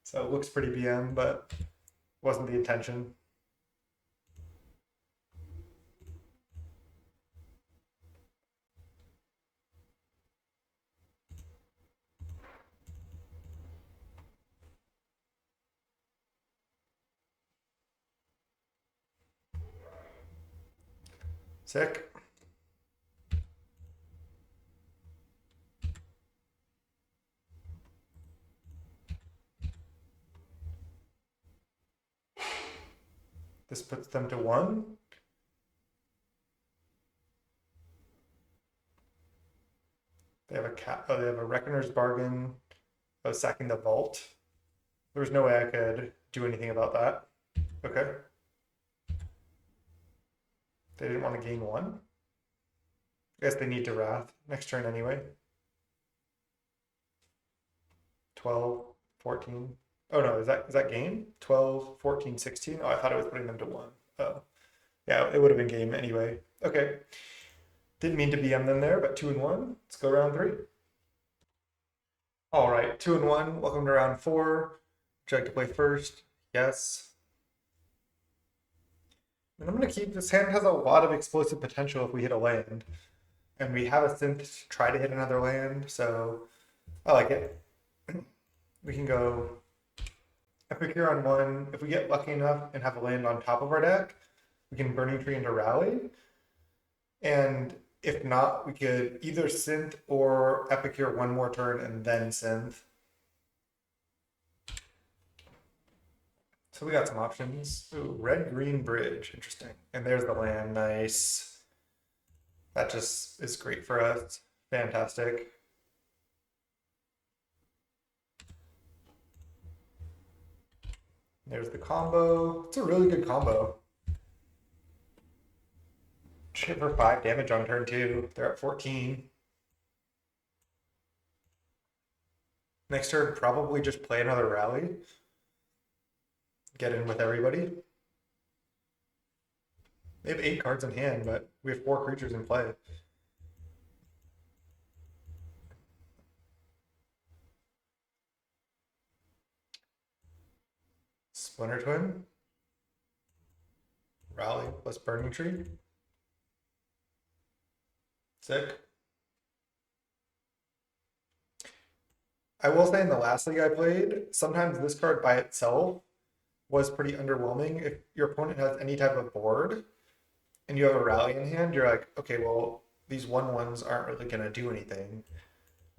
So it looks pretty BM, but wasn't the intention. Sick. This puts them to 1. They have they have a Reckoner's Bargain. I was sacking the Vault. There was no way I could do anything about that. Okay. They didn't want to gain 1. I guess they need to Wrath next turn anyway. 12, 14. Oh no, is that game? 12, 14, 16? Oh, I thought it was putting them to 1. Oh. Yeah, it would have been game anyway. Okay. Didn't mean to BM them there, but 2 and 1. Let's go round 3. All right, 2 and 1. Welcome to round 4. Would you like to play first? Yes. And I'm going to keep this hand has a lot of explosive potential if we hit a land. And we have a synth to try to hit another land, so I like it. We can go Epicure on one. If we get lucky enough and have a land on top of our deck, we can Burning Tree into Rally. And if not, we could either Synth or Epicure one more turn and then Synth. So we got some options. Ooh, red-green bridge, interesting. And there's the land, nice. That just is great for us. Fantastic. There's the combo. It's a really good combo. Hit for 5 damage on turn 2. They're at 14. Next turn, probably just play another rally. Get in with everybody. They have 8 cards in hand, but we have 4 creatures in play. Splinter Twin. Rally plus Burning Tree. Sick. I will say in the last league I played, sometimes this card by itself was pretty underwhelming. If your opponent has any type of board and you have a rally in hand, you're like, okay, well, these 1/1s aren't really going to do anything.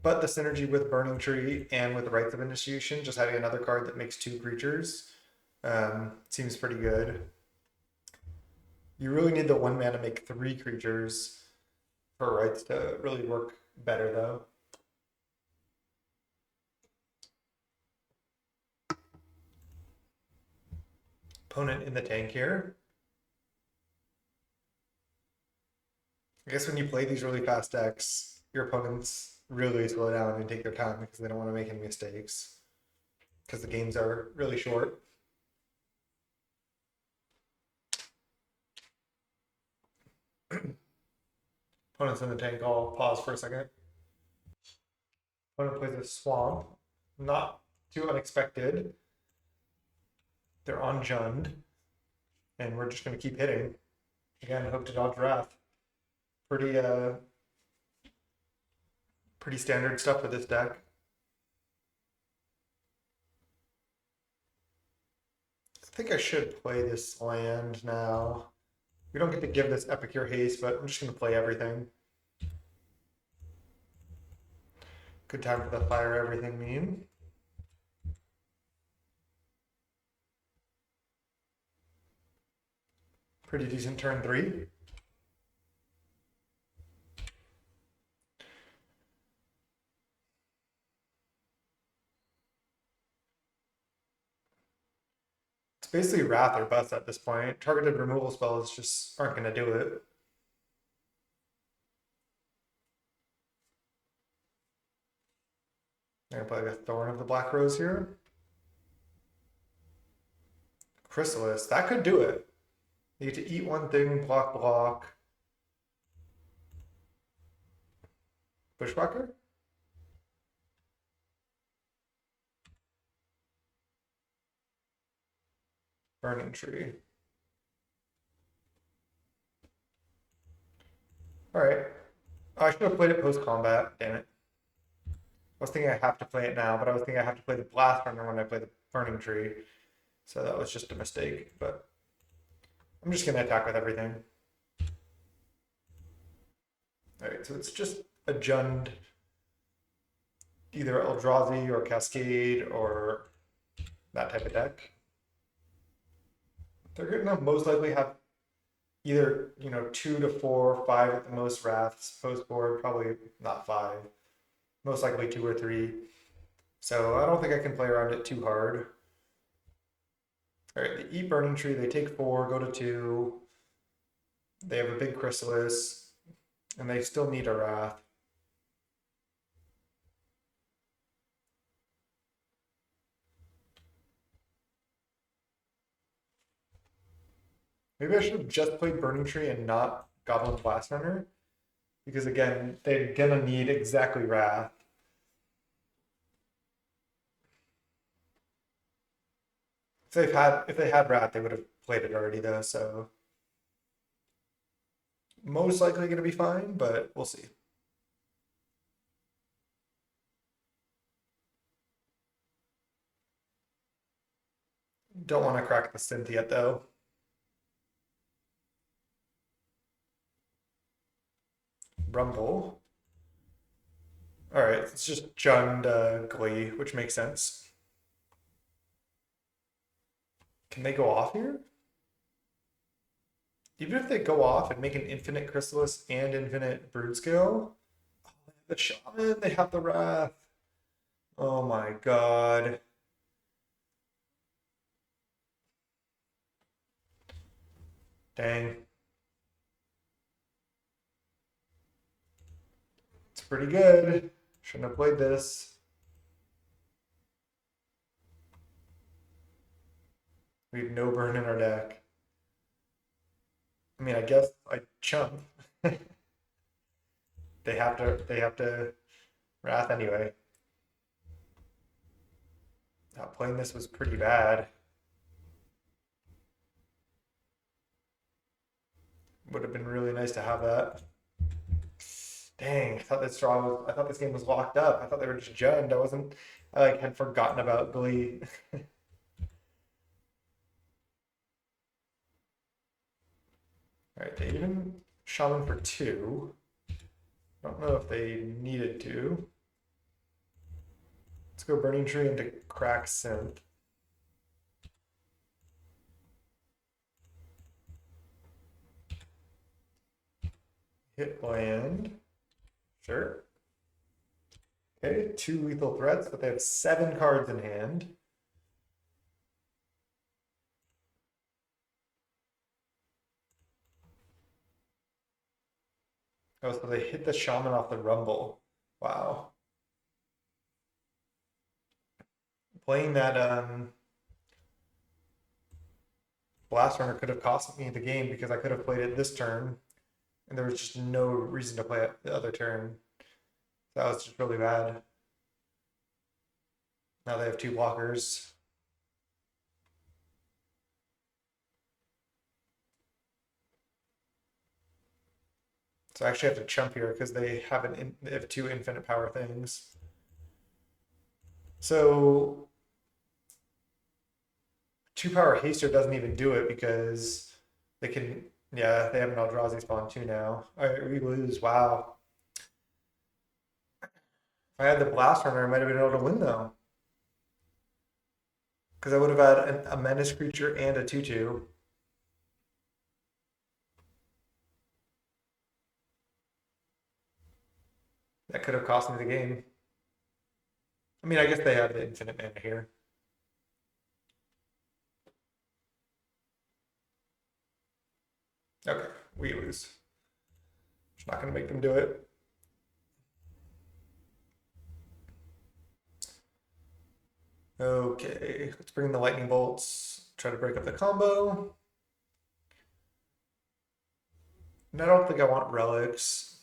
But the synergy with Burning Tree and with Rites of Initiation, just having another card that makes 2 creatures, seems pretty good. You really need the 1 mana to make 3 creatures for Rites to really work better, though. Opponent in the tank here. I guess when you play these really fast decks, your opponents really slow down and take their time because they don't want to make any mistakes because the games are really short. Opponents in the tank, I'll pause for a second. Opponent plays a swamp. Not too unexpected. They're on Jund. And we're just going to keep hitting. Again, hope to dodge Wrath. Pretty standard stuff for this deck. I think I should play this land now. We don't get to give this Epicure haste, but I'm just going to play everything. Good time for the fire everything meme. Pretty decent turn 3. It's basically Wrath or Bust at this point. Targeted removal spells just aren't going to do it. I'm going to play the Thorn of the Black Rose here. Chrysalis, that could do it. You get to eat one thing, block. Bushwhacker? Burning Tree. Alright. Oh, I should have played it post-combat, damn it. I was thinking I have to play it now, but I was thinking I have to play the Blast Runner when I play the Burning Tree. So that was just a mistake, but I'm just going to attack with everything. Alright, so it's just a Jund, either Eldrazi or Cascade or that type of deck. They're going to most likely have either 2 to 4, 5 at the most Wraths post board, probably not 5, most likely 2 or 3. So I don't think I can play around it too hard. All right, they eat Burning Tree, they take 4, go to 2. They have a big Chrysalis, and they still need a Wrath. Maybe I should have just played Burning Tree and not Goblin Blast Runner. Because again, they're gonna need exactly Wrath. If they had Wrath, they would have played it already though, so most likely gonna be fine, but we'll see. Don't want to crack the synth yet, though. Rumble. All right, it's just Jund Glee, which makes sense. Can they go off here? Even if they go off and make an infinite Chrysalis and infinite Brood Scale, the Shaman, they have the Wrath. Oh my god. Dang. It's pretty good. Shouldn't have played this. We have no burn in our deck. I mean, I guess I chump. They have to Wrath anyway. Playing this was pretty bad. Would have been really nice to have that. Dang, I thought this game was locked up. I thought they were just Jund. I like had forgotten about Glee. Alright, they even Shaman for 2. I don't know if they needed to. Let's go Burning Tree into Crack Synth. Hit land. Sure. Okay, 2 lethal threats, but they have 7 cards in hand. Oh, so they hit the Shaman off the Rumble. Wow. Playing that Blast Runner could have cost me the game because I could have played it this turn, and there was just no reason to play it the other turn. That was just really bad. Now they have 2 blockers. So I actually have to chump here because they have 2 infinite power things. So 2 power haster doesn't even do it because they can. Yeah, they have an Eldrazi spawn too now. All right, we lose. Wow. If I had the Blast Runner, I might have been able to win though. Because I would have had a menace creature and a 2/2. That could have cost me the game. I mean, I guess they have the infinite mana here. Okay, we lose. Just not going to make them do it. Okay, let's bring in the lightning bolts. Try to break up the combo. And I don't think I want relics.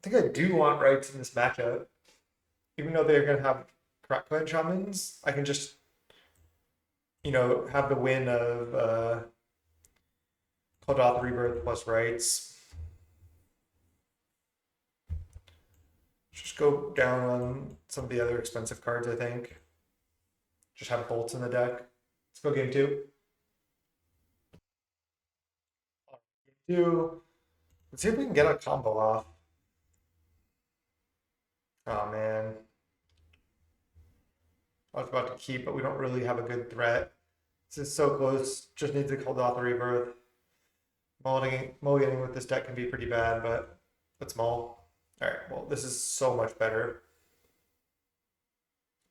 I think I do want rights in this matchup. Even though they're going to have Crack Clan Shamans, I can just, have the win of Clodoth Rebirth plus rights. Just go down on some of the other expensive cards, I think. Just have bolts in the deck. Let's go game 2. Game 2. Let's see if we can get a combo off. Oh man. I was about to keep, but we don't really have a good threat. This is so close. Just needs to call off the rebirth. Mulliganing with this deck can be pretty bad, but let's mull. Alright, well, this is so much better.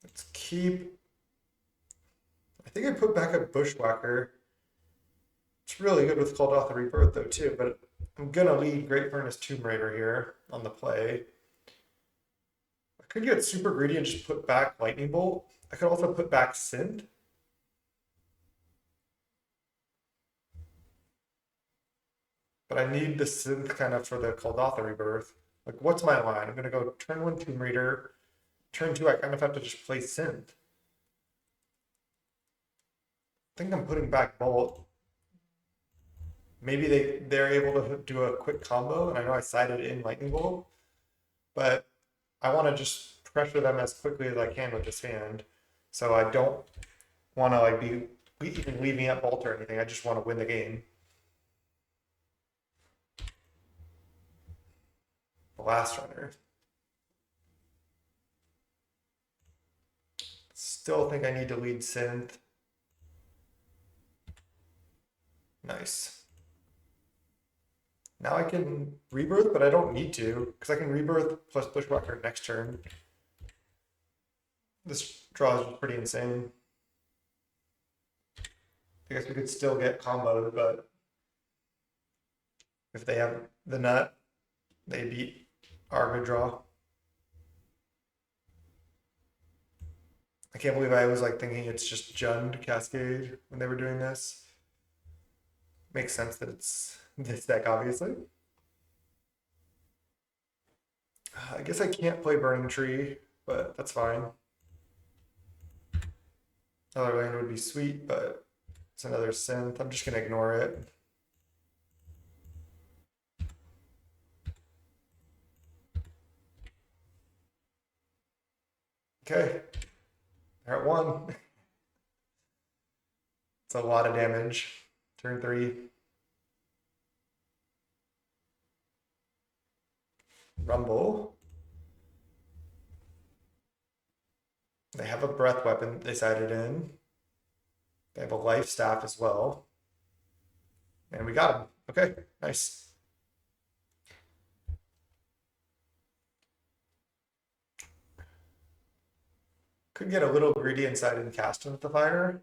Let's keep. I think I put back a Bushwhacker. It's really good with Called Off the Rebirth, though, too, but I'm gonna lead Great Furnace Tomb Raider here on the play. I could get super greedy and just put back Lightning Bolt. I could also put back Synth. But I need the Synth kind of for the Kuldotha Rebirth. Like, what's my line? I'm going to go turn 1 Tomb Raider. Turn 2, I kind of have to just play Synth. I think I'm putting back Bolt. Maybe they're able to do a quick combo, and I know I sided in Lightning Bolt, but I want to just pressure them as quickly as I can with this hand. So I don't want to like be even leaving up bolt or anything. I just want to win the game. Blast runner. Still think I need to lead synth. Nice. Now I can rebirth, but I don't need to, because I can rebirth plus bushwhacker next turn. This draw is pretty insane. I guess we could still get comboed, but if they have the nut, they beat our good draw. I can't believe I was like thinking it's just Jund Cascade when they were doing this. Makes sense that it's this deck, obviously. I guess I can't play Burning Tree, but that's fine. Another land would be sweet, but it's another synth. I'm just gonna ignore it. Okay, they're at 1. It's a lot of damage. Turn 3. Rumble. They have a breath weapon they sided in. They have a life staff as well. And we got him. Okay, nice. Could get a little greedy inside and cast him with the fire.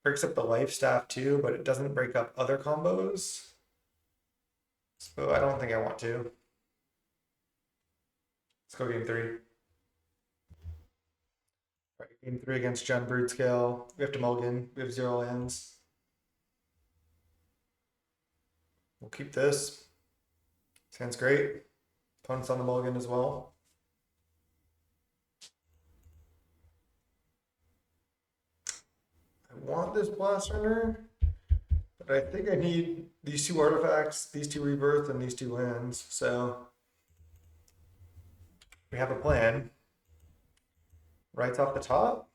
Breaks up the life staff too, but it doesn't break up other combos. So I don't think I want to. Let's go game 3. All right, game 3 against John Brood-Scale. We have to mulligan. We have 0 lands. We'll keep this. Sounds great. Opponent's on the mulligan as well. I want this Blast Runner, but I think I need these 2 artifacts, these 2 rebirth, and these 2 lands. So we have a plan. Rites off the top.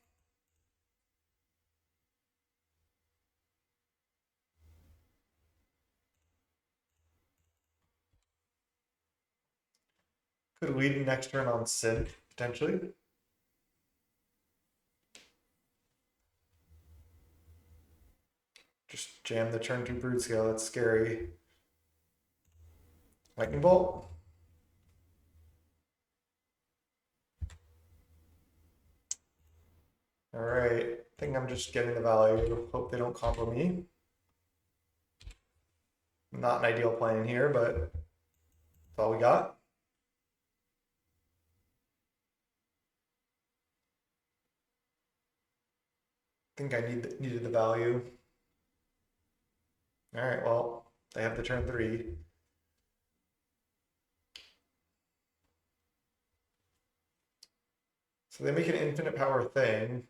Could lead next turn on synth, potentially. Just jam the turn 2 Brood-Scale, that's scary. Lightning Bolt. All right, I think I'm just getting the value. Hope they don't combo me. Not an ideal plan here, but that's all we got. I think I needed the value. All right, well, they have the turn 3. So they make an infinite power thing.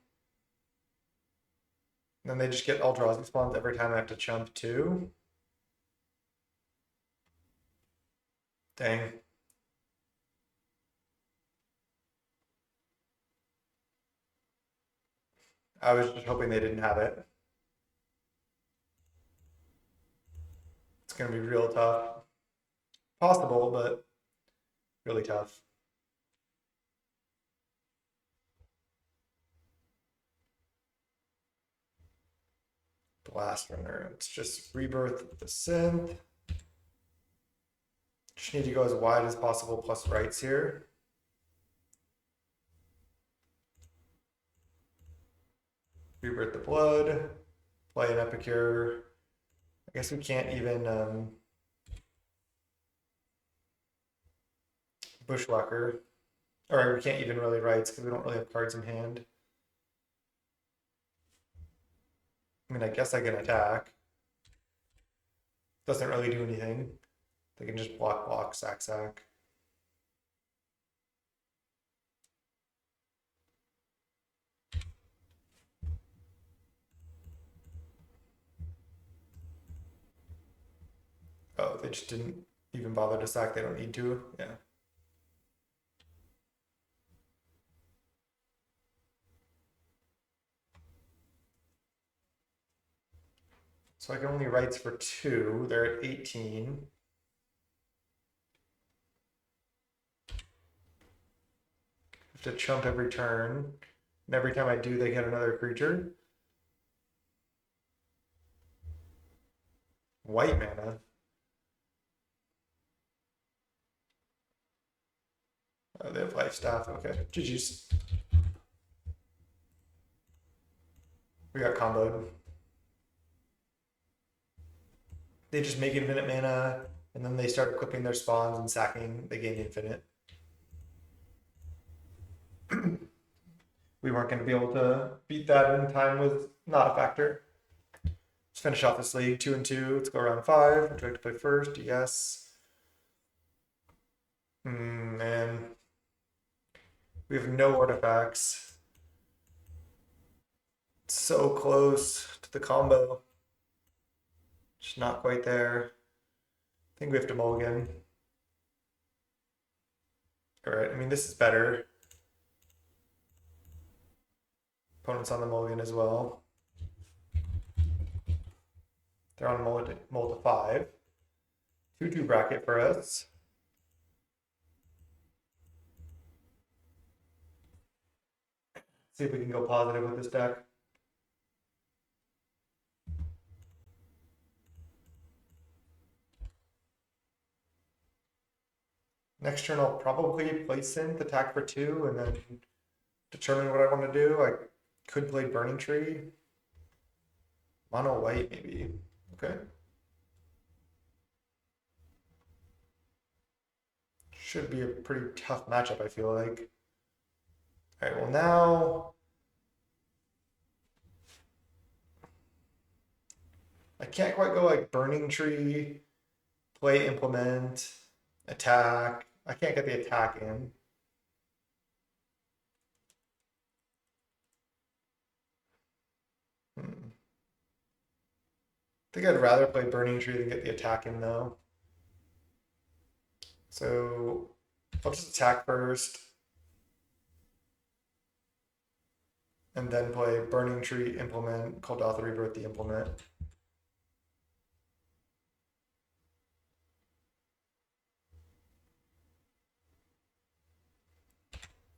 Then they just get all draws and spawns every time I have to chump 2. Dang. I was just hoping they didn't have it. It's going to be real tough. Possible, but really tough. Blast Runner. It's just rebirth with the synth. Just need to go as wide as possible plus rights here. Rebirth the blood. Play an Epicure. I guess we can't even Bushwhacker. Or we can't even really rights because we don't really have cards in hand. I mean, I guess I can attack. Doesn't really do anything. They can just block, sack. Oh, they just didn't even bother to sack. They don't need to. Yeah. So I can only Rites for 2. They're at 18. Have to chump every turn. And every time I do, they get another creature. White mana. Oh, they have life staff. Okay. GG's. We got comboed. They just make infinite mana, and then they start equipping their spawns and sacking. They gain infinite. We weren't going to be able to beat that, and time was not a factor. Let's finish off this league 2-2. Let's go round 5. Would you like to play first? Yes. Man. We have no artifacts. So close to the combo. Just not quite there. I think we have to mulligan. Alright, I mean, this is better. Opponent's on the mulligan as well. They're on mull to 5. 2-2 bracket for us. See if we can go positive with this deck. Next turn I'll probably play Synth, attack for 2, and then determine what I want to do. I could play Burning Tree. Mono white maybe. Okay. Should be a pretty tough matchup, I feel like. Alright, well now I can't quite go like Burning Tree, play Implement, attack. I can't get the attack in. I think I'd rather play Burning Tree than get the attack in though. So I'll just attack first. And then play Burning Tree, Implement, Koldath Rebirth the Implement.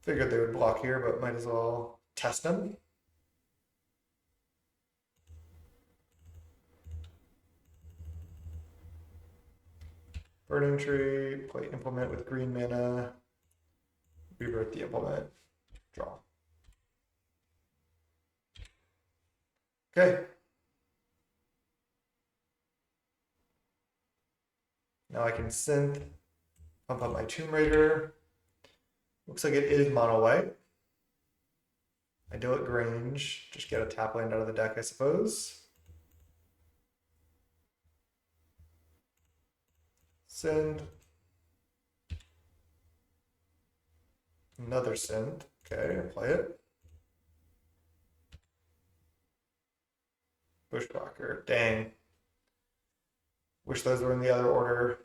Figured they would block here, but might as well test them. Burning Tree, play Implement with green mana, Rebirth the Implement, draw. Okay. Now I can synth, pump up my Tomb Raider. Looks like it is mono white. Idyllic Grange, just get a tap land out of the deck, I suppose. Send. Another send. Okay, play it. Bushwhacker. Dang. Wish those were in the other order.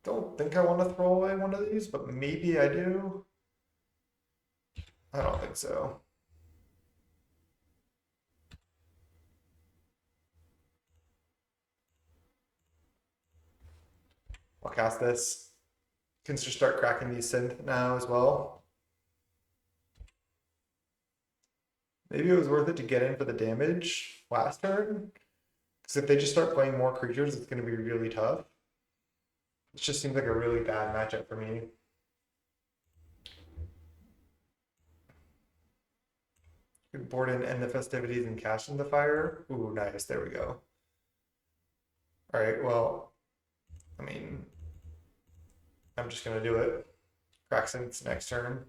Don't think I want to throw away one of these, but maybe I do. I don't think so. I'll cast this. Can just start cracking these synth now as well. Maybe it was worth it to get in for the damage last turn. Because if they just start playing more creatures, it's going to be really tough. It just seems like a really bad matchup for me. Could board in End the Festivities and Cash in the Fire. Ooh, nice. There we go. All right, well, I mean, I'm just going to do it. Crack Synths next turn.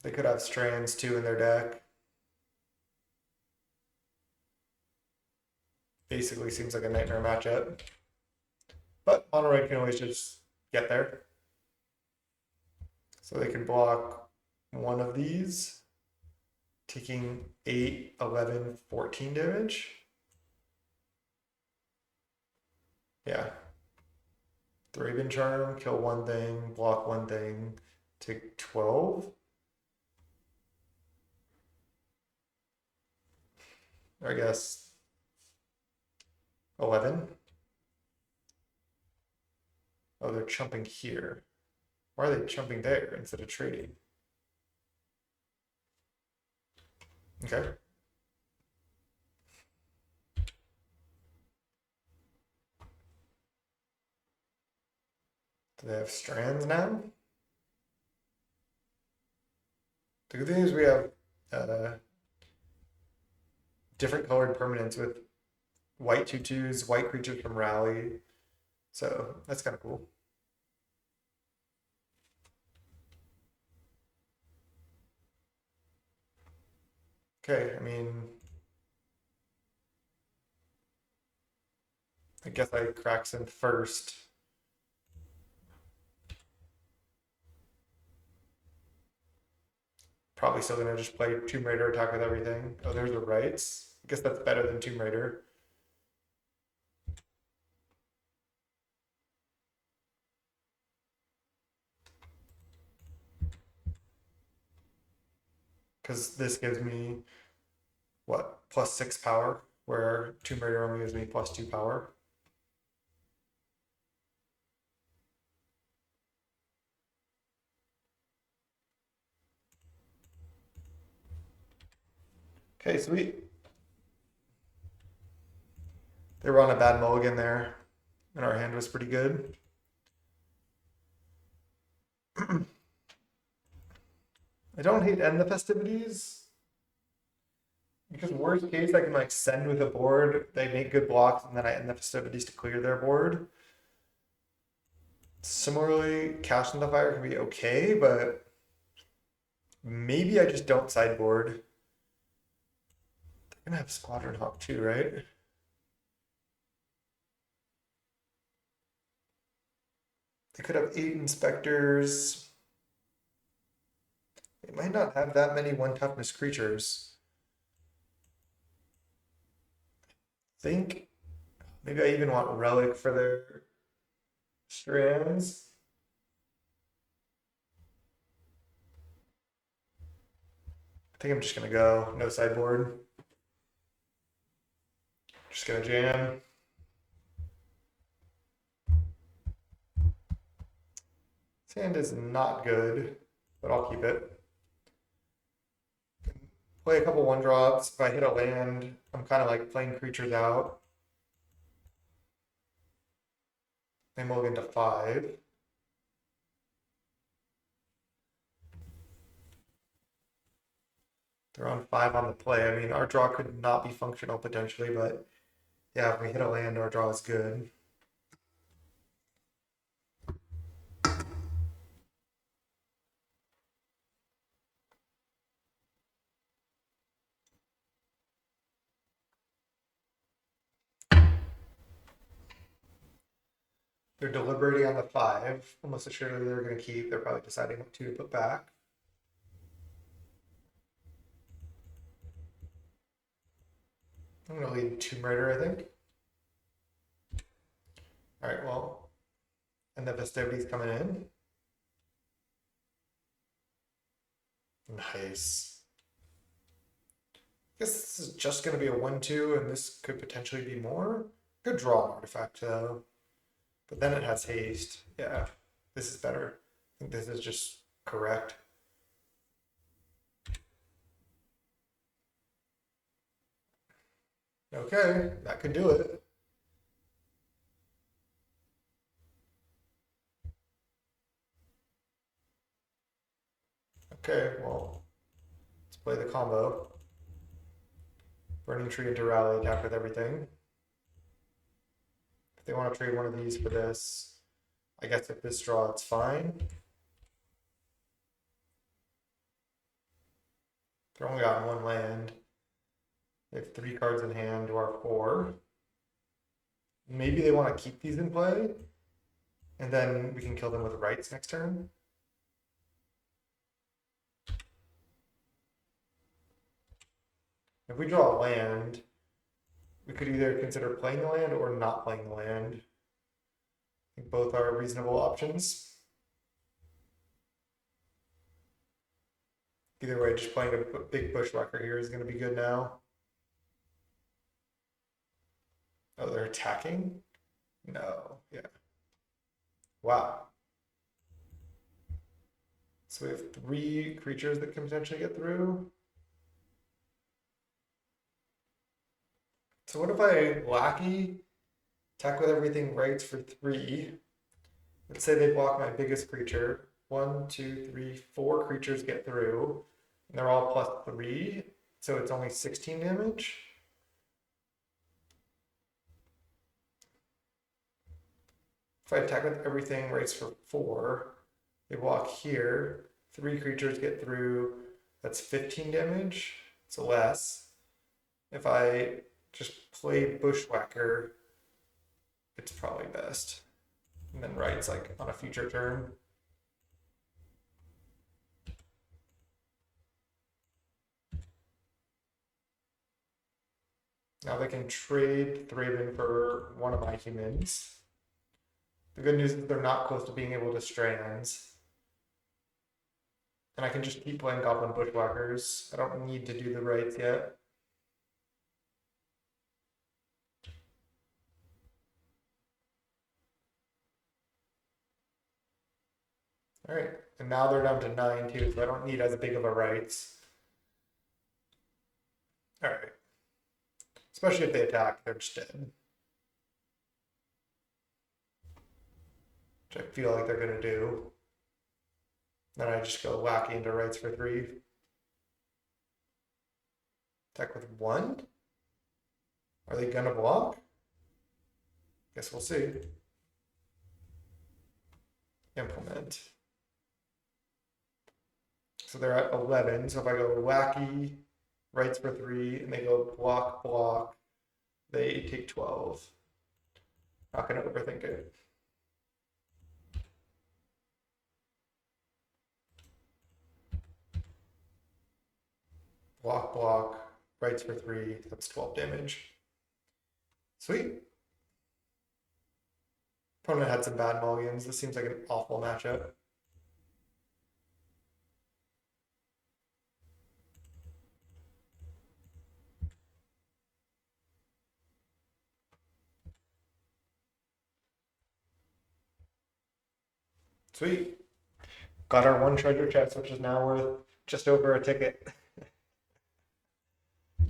They could have Strands too in their deck. Basically seems like a nightmare matchup. But mono red can always just get there. So they can block one of these, taking 8, 11, 14 damage. Yeah. Thraben Charm, kill one thing, block one thing, take 12. Or I guess 11. Oh, they're chumping here. Why are they chumping there instead of trading? Okay. Do they have strands now? The good thing is we have uh, different colored permanents with white tutus, white creatures from Rally. So that's kind of cool. Okay, I mean, I guess I cracks in first. Probably still gonna just play Tomb Raider attack with everything. Oh, there's the Rites. I guess that's better than Tomb Raider. Because this gives me, what, +6 power, where Tomb Raider only gives me +2 power. Okay, sweet. They were on a bad mulligan there, and our hand was pretty good. I don't hate end the festivities, because worst case I can like send with a board, they make good blocks, and then I end the festivities to clear their board. Similarly, Cash in the Fire can be okay, but maybe I just don't sideboard. They're gonna have Squadron Hawk too, right? They could have 8 inspectors. They might not have that many 1 toughness creatures. Think maybe I even want Relic for their strands. I think I'm just gonna go no sideboard. Just gonna jam. This hand is not good, but I'll keep it. Play a couple 1 drops. If I hit a land, I'm kind of like playing creatures out. They mulligan to 5. They're on 5 on the play. I mean, our draw could not be functional potentially, but yeah, if we hit a land, our draw is good. They're deliberating on the 5. Almost assuredly they're going to keep. They're probably deciding what 2 to put back. I'm going to lead Tomb Raider, I think. All right, well, and the festivities coming in. Nice. I guess this is just going to be a 1/2, and this could potentially be more. Good draw an artifact, though. But then it has haste. Yeah, this is better. I think this is just correct. Okay, that could do it. Okay, well, let's play the combo. Burning Tree into Rally, attack with everything. If they want to trade one of these for this, I guess if this draw, it's fine. They're only got 1 land. They have 3 cards in hand to our 4. Maybe they want to keep these in play, and then we can kill them with Rites next turn. If we draw a land, we could either consider playing the land or not playing the land. Both are reasonable options. Either way, just playing a big bushwhacker here is going to be good now. Oh, they're attacking? No, yeah. Wow. So we have 3 creatures that can potentially get through. So what if I lackey, attack with everything rights for 3? Let's say they block my biggest creature. 1, 2, 3, 4 creatures get through. And they're all +3, so it's only 16 damage. If I attack with everything rights for 4, they block here. 3 creatures get through. That's 15 damage. It's less. If I just play Bushwhacker, it's probably best. And then Rites like on a future turn. Now they can trade Thraben for one of my humans. The good news is they're not close to being able to strands. And I can just keep playing Goblin Bushwhackers. I don't need to do the Rites yet. Alright, and now they're down to 9 too, so I don't need as big of a Rites. Alright. Especially if they attack, they're just dead. Which I feel like they're gonna do. Then I just go wacky into Rites for 3. Attack with 1? Are they gonna block? Guess we'll see. Implement. So they're at 11. So if I go wacky, Rites for 3, and they go block, block, they take 12. Not gonna overthink it. Block, block, Rites for 3, that's 12 damage. Sweet. Opponent had some bad mulligans. This seems like an awful matchup. Sweet. Got our 1 treasure chest, which is now worth just over a ticket.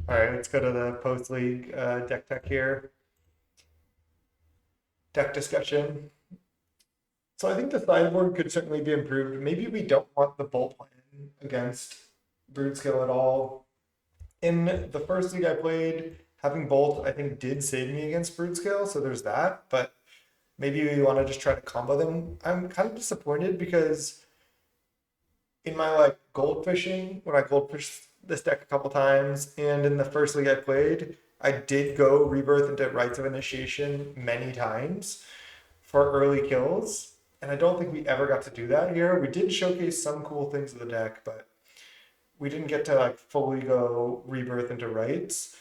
All right, let's go to the post league deck tech here. Deck discussion. So I think the sideboard could certainly be improved. Maybe we don't want the bolt plan against Broodskill at all. In the first league I played, having bolt I think did save me against Broodskill, so there's that. But maybe we want to just try to combo them. I'm kind of disappointed because in my like gold fishing, when I gold fished this deck a couple times, and in the first league I played, I did go rebirth into Rites of Initiation many times for early kills, and I don't think we ever got to do that here. We did showcase some cool things of the deck, but we didn't get to like fully go rebirth into Rites.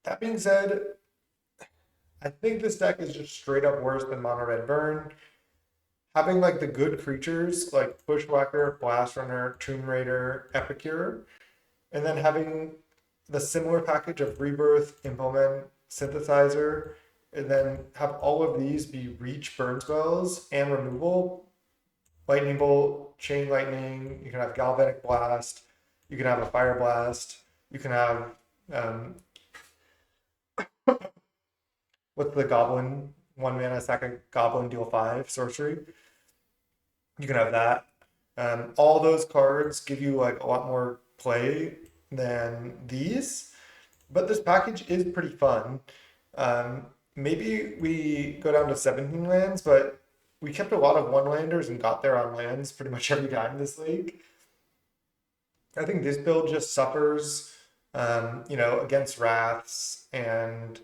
That being said, I think this deck is just straight up worse than Mono Red Burn. Having like the good creatures like Bushwhacker, Blast Runner, Tomb Raider, Epicure, and then having the similar package of Rebirth, Implement, Synthesizer, and then have all of these be reach burn spells and removal. Lightning Bolt, Chain Lightning, you can have Galvanic Blast, you can have a Fire Blast, you can have what's the Goblin? 1 mana, sack a Goblin, deal 5, sorcery. You can have that. All those cards give you like a lot more play than these, but this package is pretty fun. Maybe we go down to 17 lands, but we kept a lot of one-landers and got there on lands pretty much every time this league. I think this build just suffers, against Wraths, and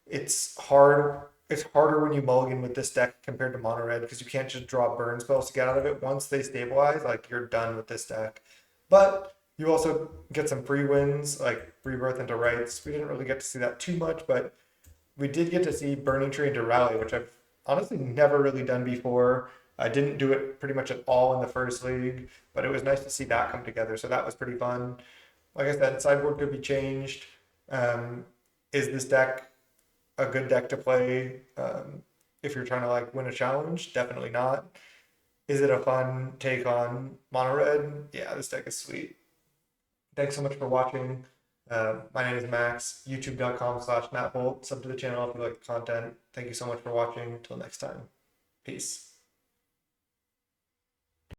it's hard. It's harder when you mulligan with this deck compared to Mono Red because you can't just draw burn spells to get out of it. Once they stabilize, like you're done with this deck. But you also get some free wins, like Rebirth into Rites. We didn't really get to see that too much, but we did get to see Burning Tree into Rally, which I've honestly never really done before. I didn't do it pretty much at all in the first league, but it was nice to see that come together. So that was pretty fun. Like I said, sideboard could be changed. Um, is this deck a good deck to play if you're trying to like win a challenge? Definitely not. Is it a fun take on mono red? Yeah, this deck is sweet. Thanks so much for watching. My name is Max, youtube.com/MattBolt. Sub to the channel if you like the content. Thank you so much for watching. Until next time. Peace.